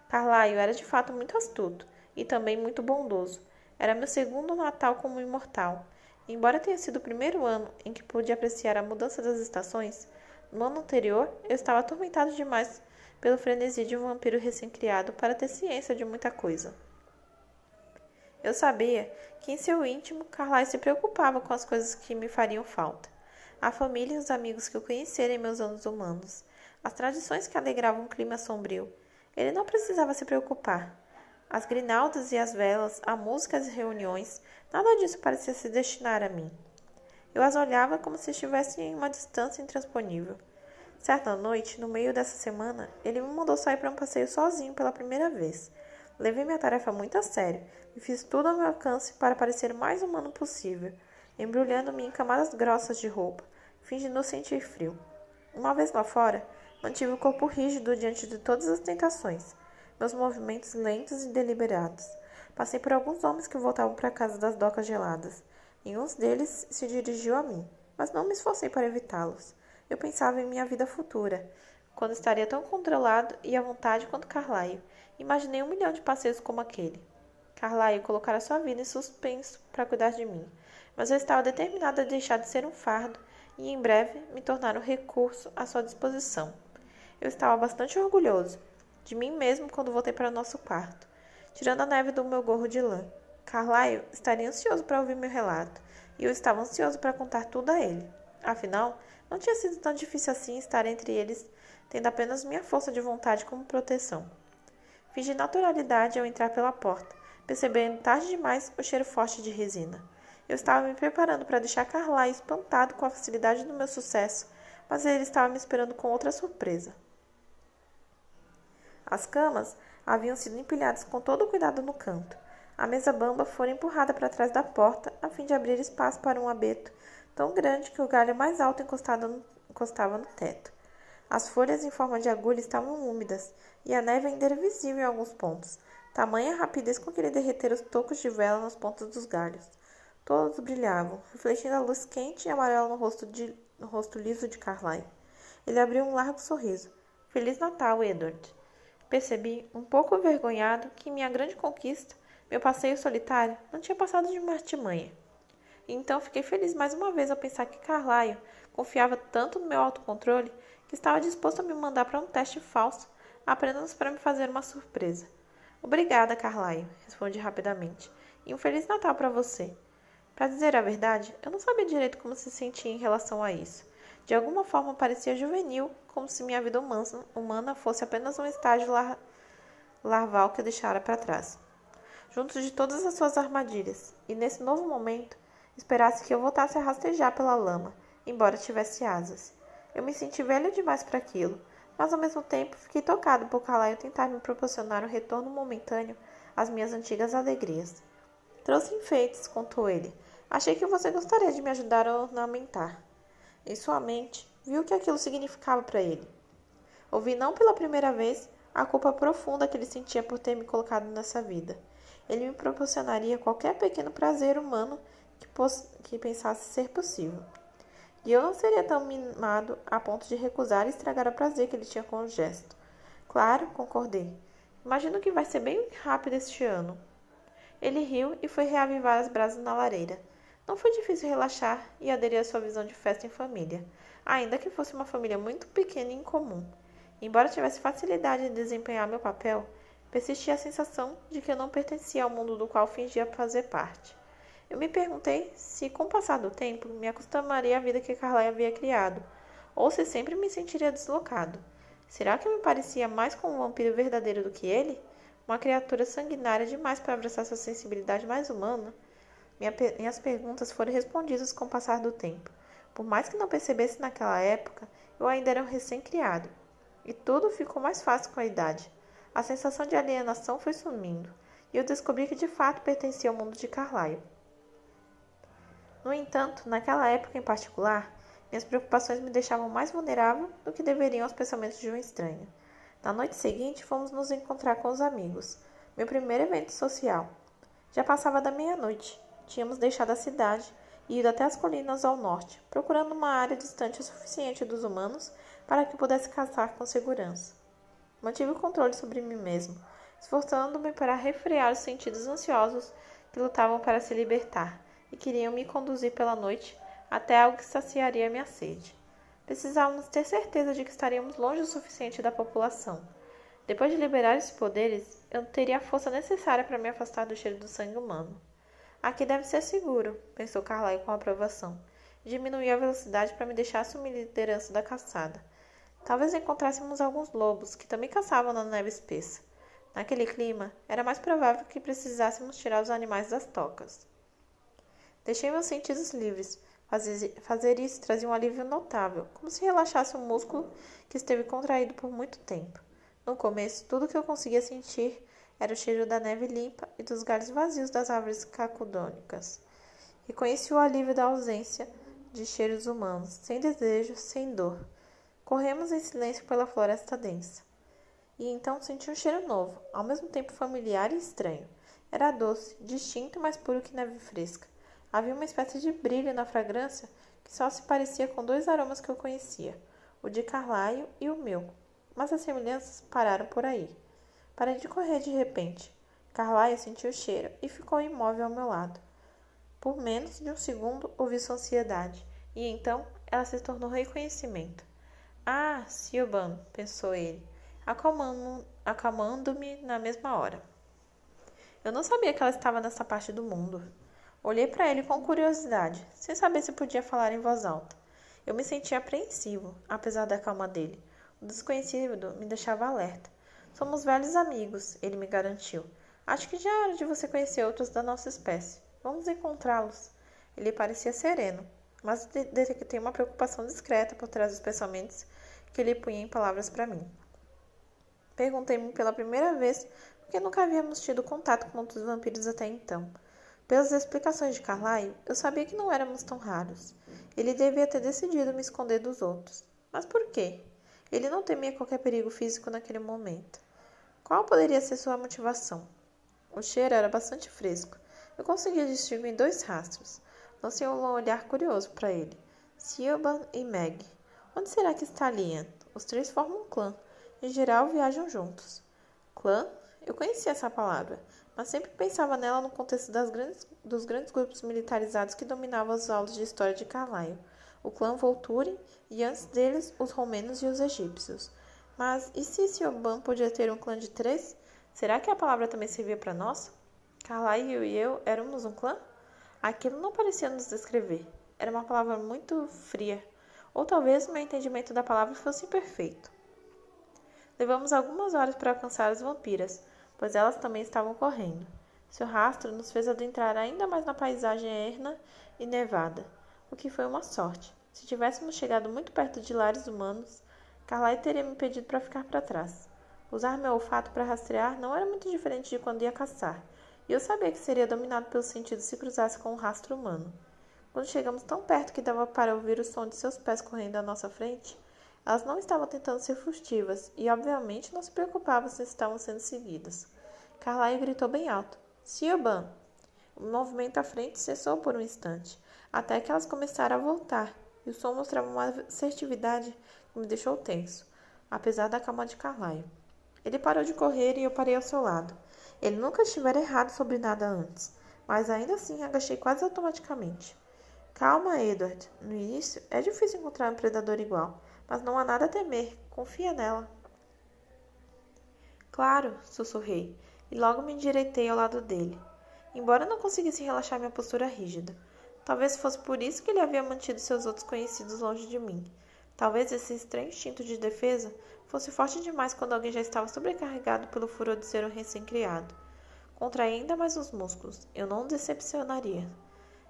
Carlyle era de fato muito astuto e também muito bondoso. Era meu segundo Natal como imortal. Embora tenha sido o primeiro ano em que pude apreciar a mudança das estações, no ano anterior eu estava atormentado demais pelo frenesi de um vampiro recém-criado para ter ciência de muita coisa. Eu sabia que em seu íntimo Carlyle se preocupava com as coisas que me fariam falta. A família e os amigos que eu conhecera em meus anos humanos, as tradições que alegravam um clima sombrio. Ele não precisava se preocupar. As grinaldas e as velas, a música e as reuniões, nada disso parecia se destinar a mim. Eu as olhava como se estivesse em uma distância intransponível. Certa noite, no meio dessa semana, ele me mandou sair para um passeio sozinho pela primeira vez. Levei minha tarefa muito a sério e fiz tudo ao meu alcance para parecer o mais humano possível, embrulhando-me em camadas grossas de roupa, fingindo sentir frio. Uma vez lá fora, mantive o corpo rígido diante de todas as tentações, meus movimentos lentos e deliberados. Passei por alguns homens que voltavam para casa das docas geladas, e um deles se dirigiu a mim, mas não me esforcei para evitá-los. Eu pensava em minha vida futura, quando estaria tão controlado e à vontade quanto Carlyle. Imaginei 1 milhão de passeios como aquele. Carlyle colocara sua vida em suspenso para cuidar de mim, mas eu estava determinada a deixar de ser um fardo e, em breve, me tornar um recurso à sua disposição. Eu estava bastante orgulhoso de mim mesmo quando voltei para nosso quarto, tirando a neve do meu gorro de lã. Carlyle estaria ansioso para ouvir meu relato, e eu estava ansioso para contar tudo a ele. Afinal, não tinha sido tão difícil assim estar entre eles, tendo apenas minha força de vontade como proteção. Fingi naturalidade ao entrar pela porta, percebendo tarde demais o cheiro forte de resina. Eu estava me preparando para deixar Carlyle espantado com a facilidade do meu sucesso, mas ele estava me esperando com outra surpresa. As camas haviam sido empilhadas com todo o cuidado no canto. A mesa bamba fora empurrada para trás da porta, a fim de abrir espaço para um abeto tão grande que o galho mais alto encostado encostava no teto. As folhas em forma de agulha estavam úmidas, e a neve ainda era visível em alguns pontos, tamanha a rapidez com que ele derretera os tocos de vela nas pontas dos galhos. Todos brilhavam, refletindo a luz quente e amarela no rosto liso de Carlyle. Ele abriu um largo sorriso. Feliz Natal, Edward. Percebi, um pouco envergonhado, que minha grande conquista, meu passeio solitário, não tinha passado de uma artimanha. E então fiquei feliz mais uma vez ao pensar que Carlyle confiava tanto no meu autocontrole que estava disposto a me mandar para um teste falso apenas para me fazer uma surpresa. Obrigada, Carlyle, respondi rapidamente. E um Feliz Natal para você. Para dizer a verdade, eu não sabia direito como se sentia em relação a isso. De alguma forma parecia juvenil, como se minha vida humana fosse apenas um estágio larval que eu deixara para trás, junto de todas as suas armadilhas, e nesse novo momento, esperasse que eu voltasse a rastejar pela lama, embora tivesse asas. Eu me senti velho demais para aquilo, mas ao mesmo tempo fiquei tocado por Carlyle tentar me proporcionar um retorno momentâneo às minhas antigas alegrias. Trouxe enfeites, contou ele. Achei que você gostaria de me ajudar a ornamentar. Em sua mente, viu o que aquilo significava para ele. Ouvi não pela primeira vez a culpa profunda que ele sentia por ter me colocado nessa vida. Ele me proporcionaria qualquer pequeno prazer humano que pensasse ser possível. E eu não seria tão mimado a ponto de recusar e estragar o prazer que ele tinha com o gesto. Claro, concordei. Imagino que vai ser bem rápido este ano. Ele riu e foi reavivar as brasas na lareira. Não foi difícil relaxar e aderir à sua visão de festa em família, ainda que fosse uma família muito pequena e incomum. Embora tivesse facilidade em desempenhar meu papel, persistia a sensação de que eu não pertencia ao mundo do qual fingia fazer parte. Eu me perguntei se, com o passar do tempo, me acostumaria à vida que Carlyle havia criado, ou se sempre me sentiria deslocado. Será que eu me parecia mais com um vampiro verdadeiro do que ele? Uma criatura sanguinária demais para abraçar sua sensibilidade mais humana? Minhas perguntas foram respondidas com o passar do tempo. Por mais que não percebesse naquela época, eu ainda era um recém-criado. E tudo ficou mais fácil com a idade. A sensação de alienação foi sumindo, e eu descobri que de fato pertencia ao mundo de Carlyle. No entanto, naquela época em particular, minhas preocupações me deixavam mais vulnerável do que deveriam aos pensamentos de um estranho. Na noite seguinte, fomos nos encontrar com os amigos, meu primeiro evento social. Já passava da meia-noite. Tínhamos deixado a cidade e ido até as colinas ao norte, procurando uma área distante o suficiente dos humanos para que pudesse caçar com segurança. Mantive o controle sobre mim mesmo, esforçando-me para refrear os sentidos ansiosos que lutavam para se libertar e queriam me conduzir pela noite até algo que saciaria minha sede. Precisávamos ter certeza de que estaríamos longe o suficiente da população. Depois de liberar esses poderes, eu teria a força necessária para me afastar do cheiro do sangue humano. Aqui deve ser seguro, pensou Carlyle com aprovação. Diminuiu a velocidade para me deixar assumir a liderança da caçada. Talvez encontrássemos alguns lobos, que também caçavam na neve espessa. Naquele clima, era mais provável que precisássemos tirar os animais das tocas. Deixei meus sentidos livres. Fazer isso trazia um alívio notável, como se relaxasse um músculo que esteve contraído por muito tempo. No começo, tudo o que eu conseguia sentir era o cheiro da neve limpa e dos galhos vazios das árvores cacodônicas. E conheci o alívio da ausência de cheiros humanos, sem desejo, sem dor. Corremos em silêncio pela floresta densa. E então senti um cheiro novo, ao mesmo tempo familiar e estranho. Era doce, distinto e mais puro que neve fresca. Havia uma espécie de brilho na fragrância que só se parecia com dois aromas que eu conhecia, o de Carlyle e o meu. Mas as semelhanças pararam por aí. Parei de correr de repente. Carlyle sentiu o cheiro e ficou imóvel ao meu lado. Por menos de um segundo ouvi sua ansiedade, e então ela se tornou reconhecimento. Ah, Siobhan, pensou ele, acalmando-me na mesma hora. Eu não sabia que ela estava nessa parte do mundo. Olhei para ele com curiosidade, sem saber se podia falar em voz alta. Eu me sentia apreensivo, apesar da calma dele. O desconhecido me deixava alerta. Somos velhos amigos, ele me garantiu. Acho que já é hora de você conhecer outros da nossa espécie. Vamos encontrá-los. Ele parecia sereno, mas detectei uma preocupação discreta por trás dos pensamentos que ele punha em palavras para mim. Perguntei-me pela primeira vez por que nunca havíamos tido contato com outros vampiros até então. Pelas explicações de Carlyle, eu sabia que não éramos tão raros. Ele devia ter decidido me esconder dos outros. Mas por quê? Ele não temia qualquer perigo físico naquele momento. Qual poderia ser sua motivação? O cheiro era bastante fresco. Eu conseguia distinguir 2 rastros. Lancei um olhar curioso para ele. Siobhan e Meg. Onde será que está Lian? Os 3 formam um clã. Em geral, viajam juntos. Clã? Eu conhecia essa palavra, mas sempre pensava nela no contexto dos grandes grupos militarizados que dominavam as aulas de história de Carlyle. O clã Volturi e, antes deles, os romenos e os egípcios. Mas e se Siobhan podia ter um clã de 3? Será que a palavra também servia para nós? Carlyle e eu éramos um clã? Aquilo não parecia nos descrever. Era uma palavra muito fria. Ou talvez meu entendimento da palavra fosse imperfeito. Levamos algumas horas para alcançar as vampiras, pois elas também estavam correndo. Seu rastro nos fez adentrar ainda mais na paisagem erma e nevada, o que foi uma sorte. Se tivéssemos chegado muito perto de lares humanos, Carlyle teria me pedido para ficar para trás. Usar meu olfato para rastrear não era muito diferente de quando ia caçar, e eu sabia que seria dominado pelo sentido se cruzasse com um rastro humano. Quando chegamos tão perto que dava para ouvir o som de seus pés correndo à nossa frente, elas não estavam tentando ser furtivas e, obviamente, não se preocupavam se estavam sendo seguidas. Carlyle gritou bem alto. Siobhan! O movimento à frente cessou por um instante, até que elas começaram a voltar, e o som mostrava uma assertividade que me deixou tenso, apesar da calma de Carlyle. Ele parou de correr e eu parei ao seu lado. Ele nunca estivera errado sobre nada antes, mas ainda assim agachei quase automaticamente. Calma, Edward. No início, é difícil encontrar um predador igual, mas não há nada a temer. Confia nela. Claro, sussurrei, e logo me endireitei ao lado dele. Embora não conseguisse relaxar minha postura rígida. Talvez fosse por isso que ele havia mantido seus outros conhecidos longe de mim. Talvez esse estranho instinto de defesa fosse forte demais quando alguém já estava sobrecarregado pelo furor de ser um recém-criado. Contraí ainda mais os músculos. Eu não o decepcionaria.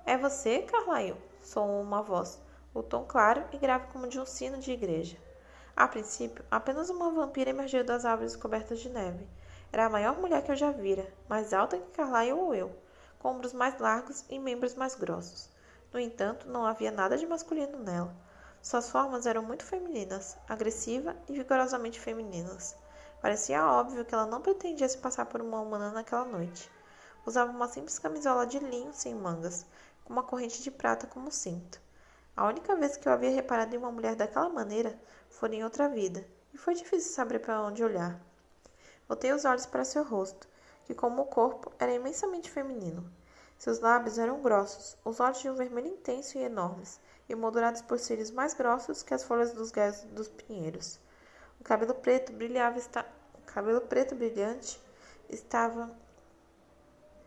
É você, Carlyle? Soou uma voz, o tom claro e grave como de um sino de igreja. A princípio, apenas uma vampira emergiu das árvores cobertas de neve. Era a maior mulher que eu já vira, mais alta que Carlyle ou eu, com ombros mais largos e membros mais grossos. No entanto, não havia nada de masculino nela. Suas formas eram muito femininas, agressiva e vigorosamente femininas. Parecia óbvio que ela não pretendia se passar por uma humana naquela noite. Usava uma simples camisola de linho sem mangas, com uma corrente de prata como cinto. A única vez que eu havia reparado em uma mulher daquela maneira fora em outra vida, e foi difícil saber para onde olhar. Voltei os olhos para seu rosto, que, como o corpo, era imensamente feminino. Seus lábios eram grossos, os olhos de um vermelho intenso e enormes, e moldurados por cílios mais grossos que as folhas dos galhos dos pinheiros. O cabelo preto brilhante estava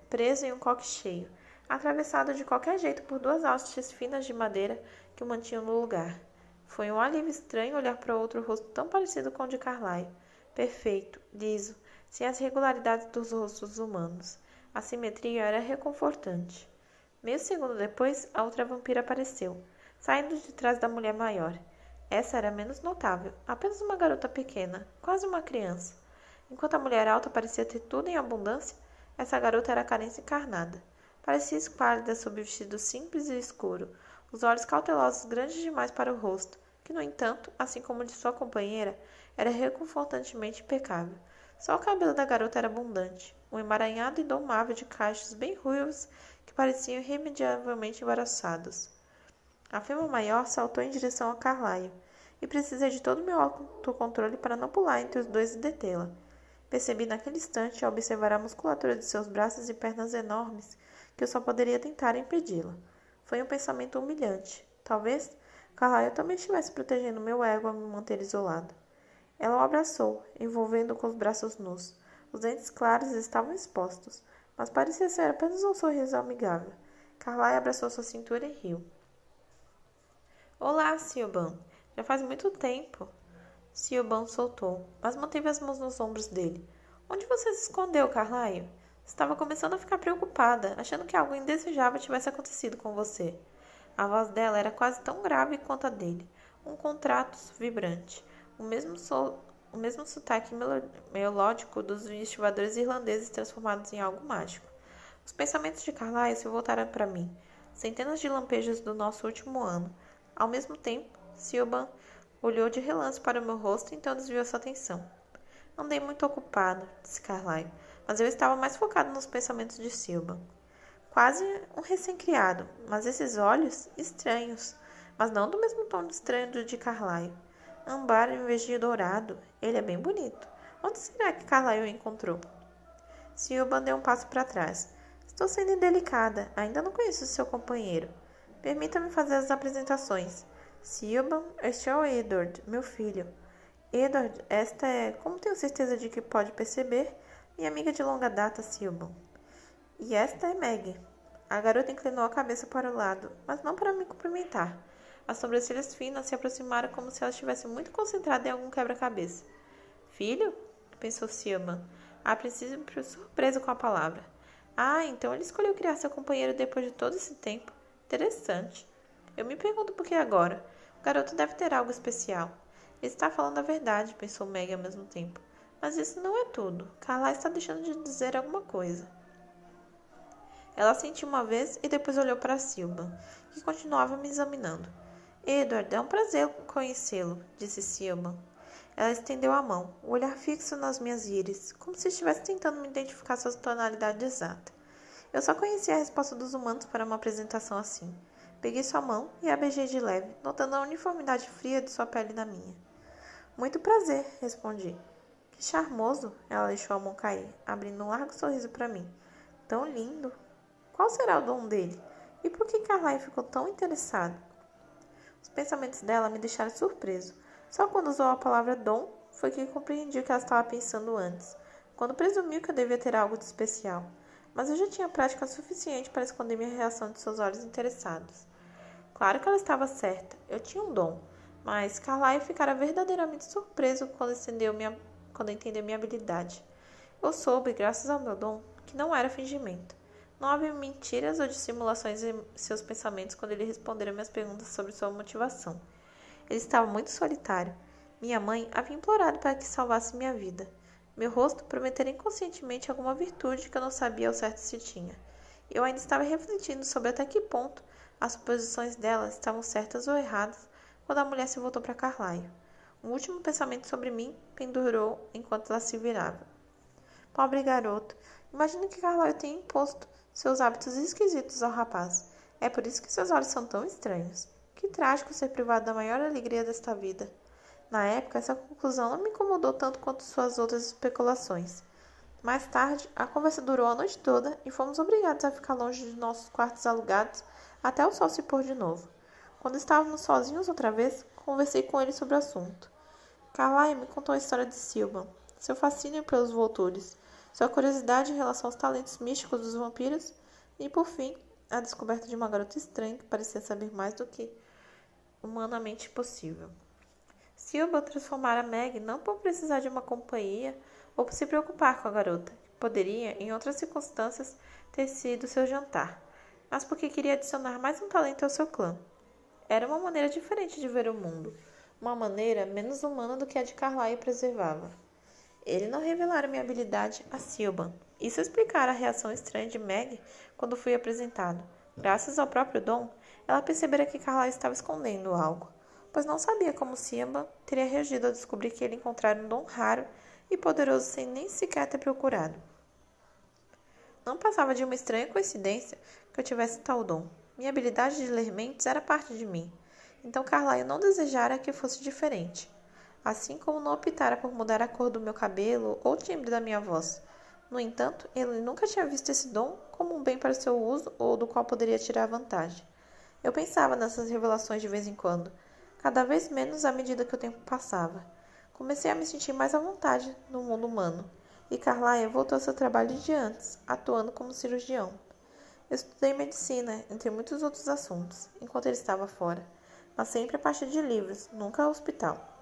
preso em um coque cheio, atravessado de qualquer jeito por 2 hastes finas de madeira que o mantinham no lugar. Foi um alívio estranho olhar para outro rosto tão parecido com o de Carlyle. Perfeito, liso, sem as regularidades dos rostos humanos. A simetria era reconfortante. Meio segundo depois, a outra vampira apareceu, saindo de trás da mulher maior. Essa era menos notável, apenas uma garota pequena, quase uma criança. Enquanto a mulher alta parecia ter tudo em abundância, essa garota era a carência encarnada. Parecia esquálida sob o vestido simples e escuro, os olhos cautelosos grandes demais para o rosto, que, no entanto, assim como o de sua companheira, era reconfortantemente impecável. Só o cabelo da garota era abundante, um emaranhado indomável de cachos bem ruivos que pareciam irremediavelmente embaraçados. A fêmea maior saltou em direção a Carlyle, e precisei de todo o meu autocontrole para não pular entre os dois e detê-la. Percebi naquele instante, ao observar a musculatura de seus braços e pernas enormes, que eu só poderia tentar impedi-la. Foi um pensamento humilhante. Talvez Carlyle também estivesse protegendo meu ego a me manter isolado. Ela o abraçou, envolvendo-o com os braços nus. Os dentes claros estavam expostos, mas parecia ser apenas um sorriso amigável. Carlyle abraçou sua cintura e riu. Olá, Siobhan. Já faz muito tempo. Siobhan soltou, mas manteve as mãos nos ombros dele. Onde você se escondeu, Carlyle? Estava começando a ficar preocupada, achando que algo indesejável tivesse acontecido com você. A voz dela era quase tão grave quanto a dele, um contrato vibrante, o mesmo sotaque melódico dos estivadores irlandeses transformados em algo mágico. Os pensamentos de Carlyle se voltaram para mim. Centenas de lampejos do nosso último ano, Ao mesmo tempo, Siobhan olhou de relance para o meu rosto, então desviou sua atenção. Andei muito ocupado, disse Carlyle, mas eu estava mais focado nos pensamentos de Siobhan. Quase um recém-criado, mas esses olhos estranhos, mas não do mesmo tom estranho do de Carlyle. Âmbar em vez de dourado, ele é bem bonito. Onde será que Carlyle o encontrou? Siobhan deu um passo para trás. Estou sendo indelicada, ainda não conheço seu companheiro. Permita-me fazer as apresentações. Siobhan, este é o Edward, meu filho. Edward, esta é, como tenho certeza de que pode perceber, minha amiga de longa data, Siobhan. E esta é Meg. A garota inclinou a cabeça para o lado, mas não para me cumprimentar. As sobrancelhas finas se aproximaram como se ela estivesse muito concentrada em algum quebra-cabeça. Filho? Pensou Siobhan, a princípio surpreso com a palavra. Ah, então ele escolheu criar seu companheiro depois de todo esse tempo. Interessante. Eu me pergunto por que agora. O garoto deve ter algo especial. Ele está falando a verdade, pensou Meg ao mesmo tempo. Mas isso não é tudo. Carla está deixando de dizer alguma coisa. Ela sentiu uma vez e depois olhou para Siobhan, que continuava me examinando. Edward, é um prazer conhecê-lo, disse Siobhan. Ela estendeu a mão, o olhar fixo nas minhas íris, como se estivesse tentando me identificar sua tonalidade exata. Eu só conhecia a resposta dos humanos para uma apresentação assim. Peguei sua mão e a beijei de leve, notando a uniformidade fria de sua pele na minha. Muito prazer, respondi. Que charmoso, ela deixou a mão cair, abrindo um largo sorriso para mim. Tão lindo. Qual será o dom dele? E por que Carlyle ficou tão interessado? Os pensamentos dela me deixaram surpreso. Só quando usou a palavra dom foi que compreendi o que ela estava pensando antes, quando presumiu que eu devia ter algo de especial. Mas eu já tinha prática suficiente para esconder minha reação de seus olhos interessados. Claro que ela estava certa, eu tinha um dom, mas Carlyle ficara verdadeiramente surpreso quando entendeu minha habilidade. Eu soube, graças ao meu dom, que não era fingimento. Não havia mentiras ou dissimulações em seus pensamentos quando ele respondera minhas perguntas sobre sua motivação. Ele estava muito solitário. Minha mãe havia implorado para que salvasse minha vida. Meu rosto prometera inconscientemente alguma virtude que eu não sabia ao certo se tinha. Eu ainda estava refletindo sobre até que ponto as suposições dela estavam certas ou erradas quando a mulher se voltou para Carlyle. Um último pensamento sobre mim pendurou enquanto ela se virava. Pobre garoto. Imagino que Carlyle tenha imposto seus hábitos esquisitos ao rapaz. É por isso que seus olhos são tão estranhos. Que trágico ser privado da maior alegria desta vida. Na época, essa conclusão não me incomodou tanto quanto suas outras especulações. Mais tarde, a conversa durou a noite toda e fomos obrigados a ficar longe de nossos quartos alugados até o sol se pôr de novo. Quando estávamos sozinhos outra vez, conversei com ele sobre o assunto. Carlyle me contou a história de Siobhan, seu fascínio pelos vultures, sua curiosidade em relação aos talentos místicos dos vampiros e, por fim, a descoberta de uma garota estranha que parecia saber mais do que humanamente possível. Siobhan transformara Meg não por precisar de uma companhia ou por se preocupar com a garota, que poderia, em outras circunstâncias, ter sido seu jantar, mas porque queria adicionar mais um talento ao seu clã. Era uma maneira diferente de ver o mundo, uma maneira menos humana do que a de Carlyle preservava. Ele não revelara minha habilidade a Siobhan. Isso explicara a reação estranha de Meg quando fui apresentado. Graças ao próprio dom, ela percebera que Carlyle estava escondendo algo, pois não sabia como Siobhan teria reagido ao descobrir que ele encontrara um dom raro e poderoso sem nem sequer ter procurado. Não passava de uma estranha coincidência que eu tivesse tal dom. Minha habilidade de ler mentes era parte de mim, então Carlyle não desejara que fosse diferente. Assim como não optara por mudar a cor do meu cabelo ou o timbre da minha voz. No entanto, ele nunca tinha visto esse dom como um bem para seu uso ou do qual poderia tirar vantagem. Eu pensava nessas revelações de vez em quando, cada vez menos à medida que o tempo passava. Comecei a me sentir mais à vontade no mundo humano, e Carlyle voltou ao seu trabalho de antes, atuando como cirurgião. Eu estudei medicina, entre muitos outros assuntos, enquanto ele estava fora, mas sempre a partir de livros, nunca ao hospital.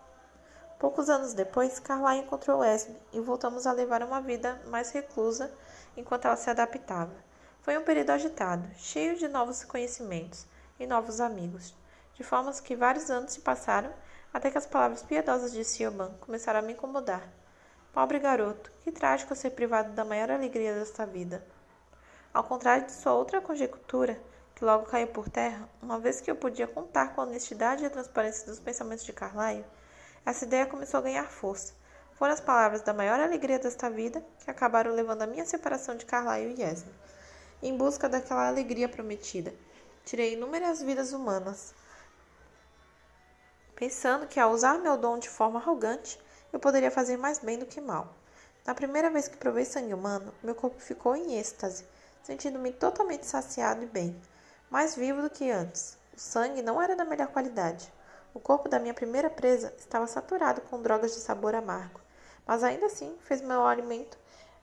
Poucos anos depois, Carlyle encontrou Esme e voltamos a levar uma vida mais reclusa enquanto ela se adaptava. Foi um período agitado, cheio de novos conhecimentos e novos amigos, de forma que vários anos se passaram até que as palavras piedosas de Siobhan começaram a me incomodar. Pobre garoto, que trágico ser privado da maior alegria desta vida. Ao contrário de sua outra conjectura, que logo caiu por terra, uma vez que eu podia contar com a honestidade e a transparência dos pensamentos de Carlyle, essa ideia começou a ganhar força. Foram as palavras da maior alegria desta vida que acabaram levando a minha separação de Carlyle e Esme. Em busca daquela alegria prometida, tirei inúmeras vidas humanas, pensando que ao usar meu dom de forma arrogante, eu poderia fazer mais bem do que mal. Na primeira vez que provei sangue humano, meu corpo ficou em êxtase, sentindo-me totalmente saciado e bem, mais vivo do que antes. O sangue não era da melhor qualidade. O corpo da minha primeira presa estava saturado com drogas de sabor amargo, mas ainda assim fez meu alimento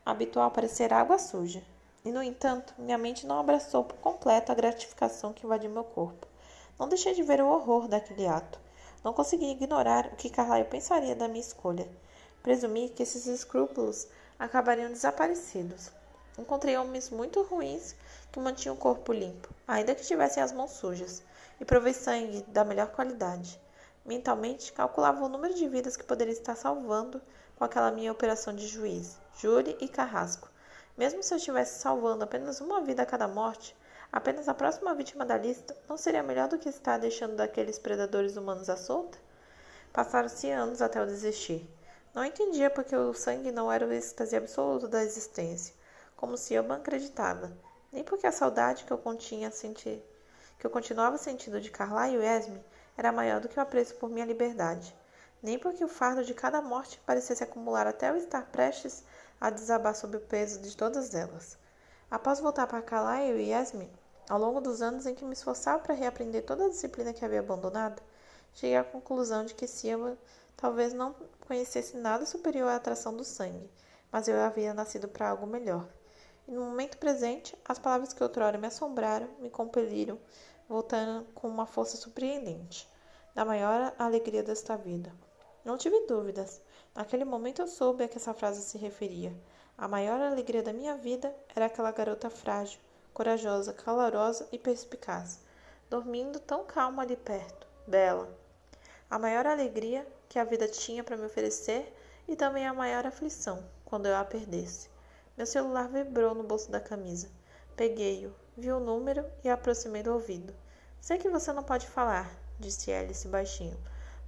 habitual parecer água suja. E, no entanto, minha mente não abraçou por completo a gratificação que invadiu meu corpo. Não deixei de ver o horror daquele ato. Não consegui ignorar o que Carlyle pensaria da minha escolha. Presumi que esses escrúpulos acabariam desaparecidos. Encontrei homens muito ruins que mantinham o corpo limpo, ainda que tivessem as mãos sujas, e provei sangue da melhor qualidade. Mentalmente, calculava o número de vidas que poderia estar salvando com aquela minha operação de juiz, júri e carrasco. Mesmo se eu estivesse salvando apenas uma vida a cada morte, apenas a próxima vítima da lista não seria melhor do que estar deixando daqueles predadores humanos à solta? Passaram-se anos até eu desistir. Não entendia porque o sangue não era o êxtase absoluto da existência, como Siobhan acreditava, nem porque a saudade que eu continuava sentindo de Carlyle e Esme era maior do que o apreço por minha liberdade, nem porque o fardo de cada morte parecia se acumular até eu estar prestes a desabar sob o peso de todas elas. Após voltar para Carlyle e Esme, ao longo dos anos em que me esforçava para reaprender toda a disciplina que havia abandonado, cheguei à conclusão de que Siobhan talvez não conhecesse nada superior à atração do sangue, mas eu havia nascido para algo melhor. E no momento presente, as palavras que outrora me assombraram me compeliram, voltando com uma força surpreendente, da maior alegria desta vida. Não tive dúvidas. Naquele momento eu soube a que essa frase se referia. A maior alegria da minha vida era aquela garota frágil, corajosa, calorosa e perspicaz, dormindo tão calma ali perto, bela. A maior alegria que a vida tinha para me oferecer e também a maior aflição, quando eu a perdesse. Meu celular vibrou no bolso da camisa. Peguei-o, vi o número e aproximei do ouvido. Sei que você não pode falar, disse Alice baixinho,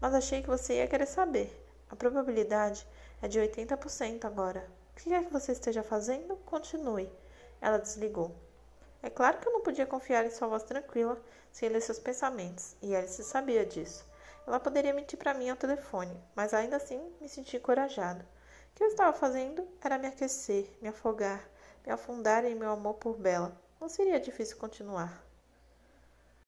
mas achei que você ia querer saber. A probabilidade é de 80% agora. O que quer que você esteja fazendo? Continue. Ela desligou. É claro que eu não podia confiar em sua voz tranquila sem ler seus pensamentos, e Alice sabia disso. Ela poderia mentir para mim ao telefone, mas ainda assim me senti encorajado. O que eu estava fazendo era me aquecer, me afogar, me afundar em meu amor por Bella. Não seria difícil continuar.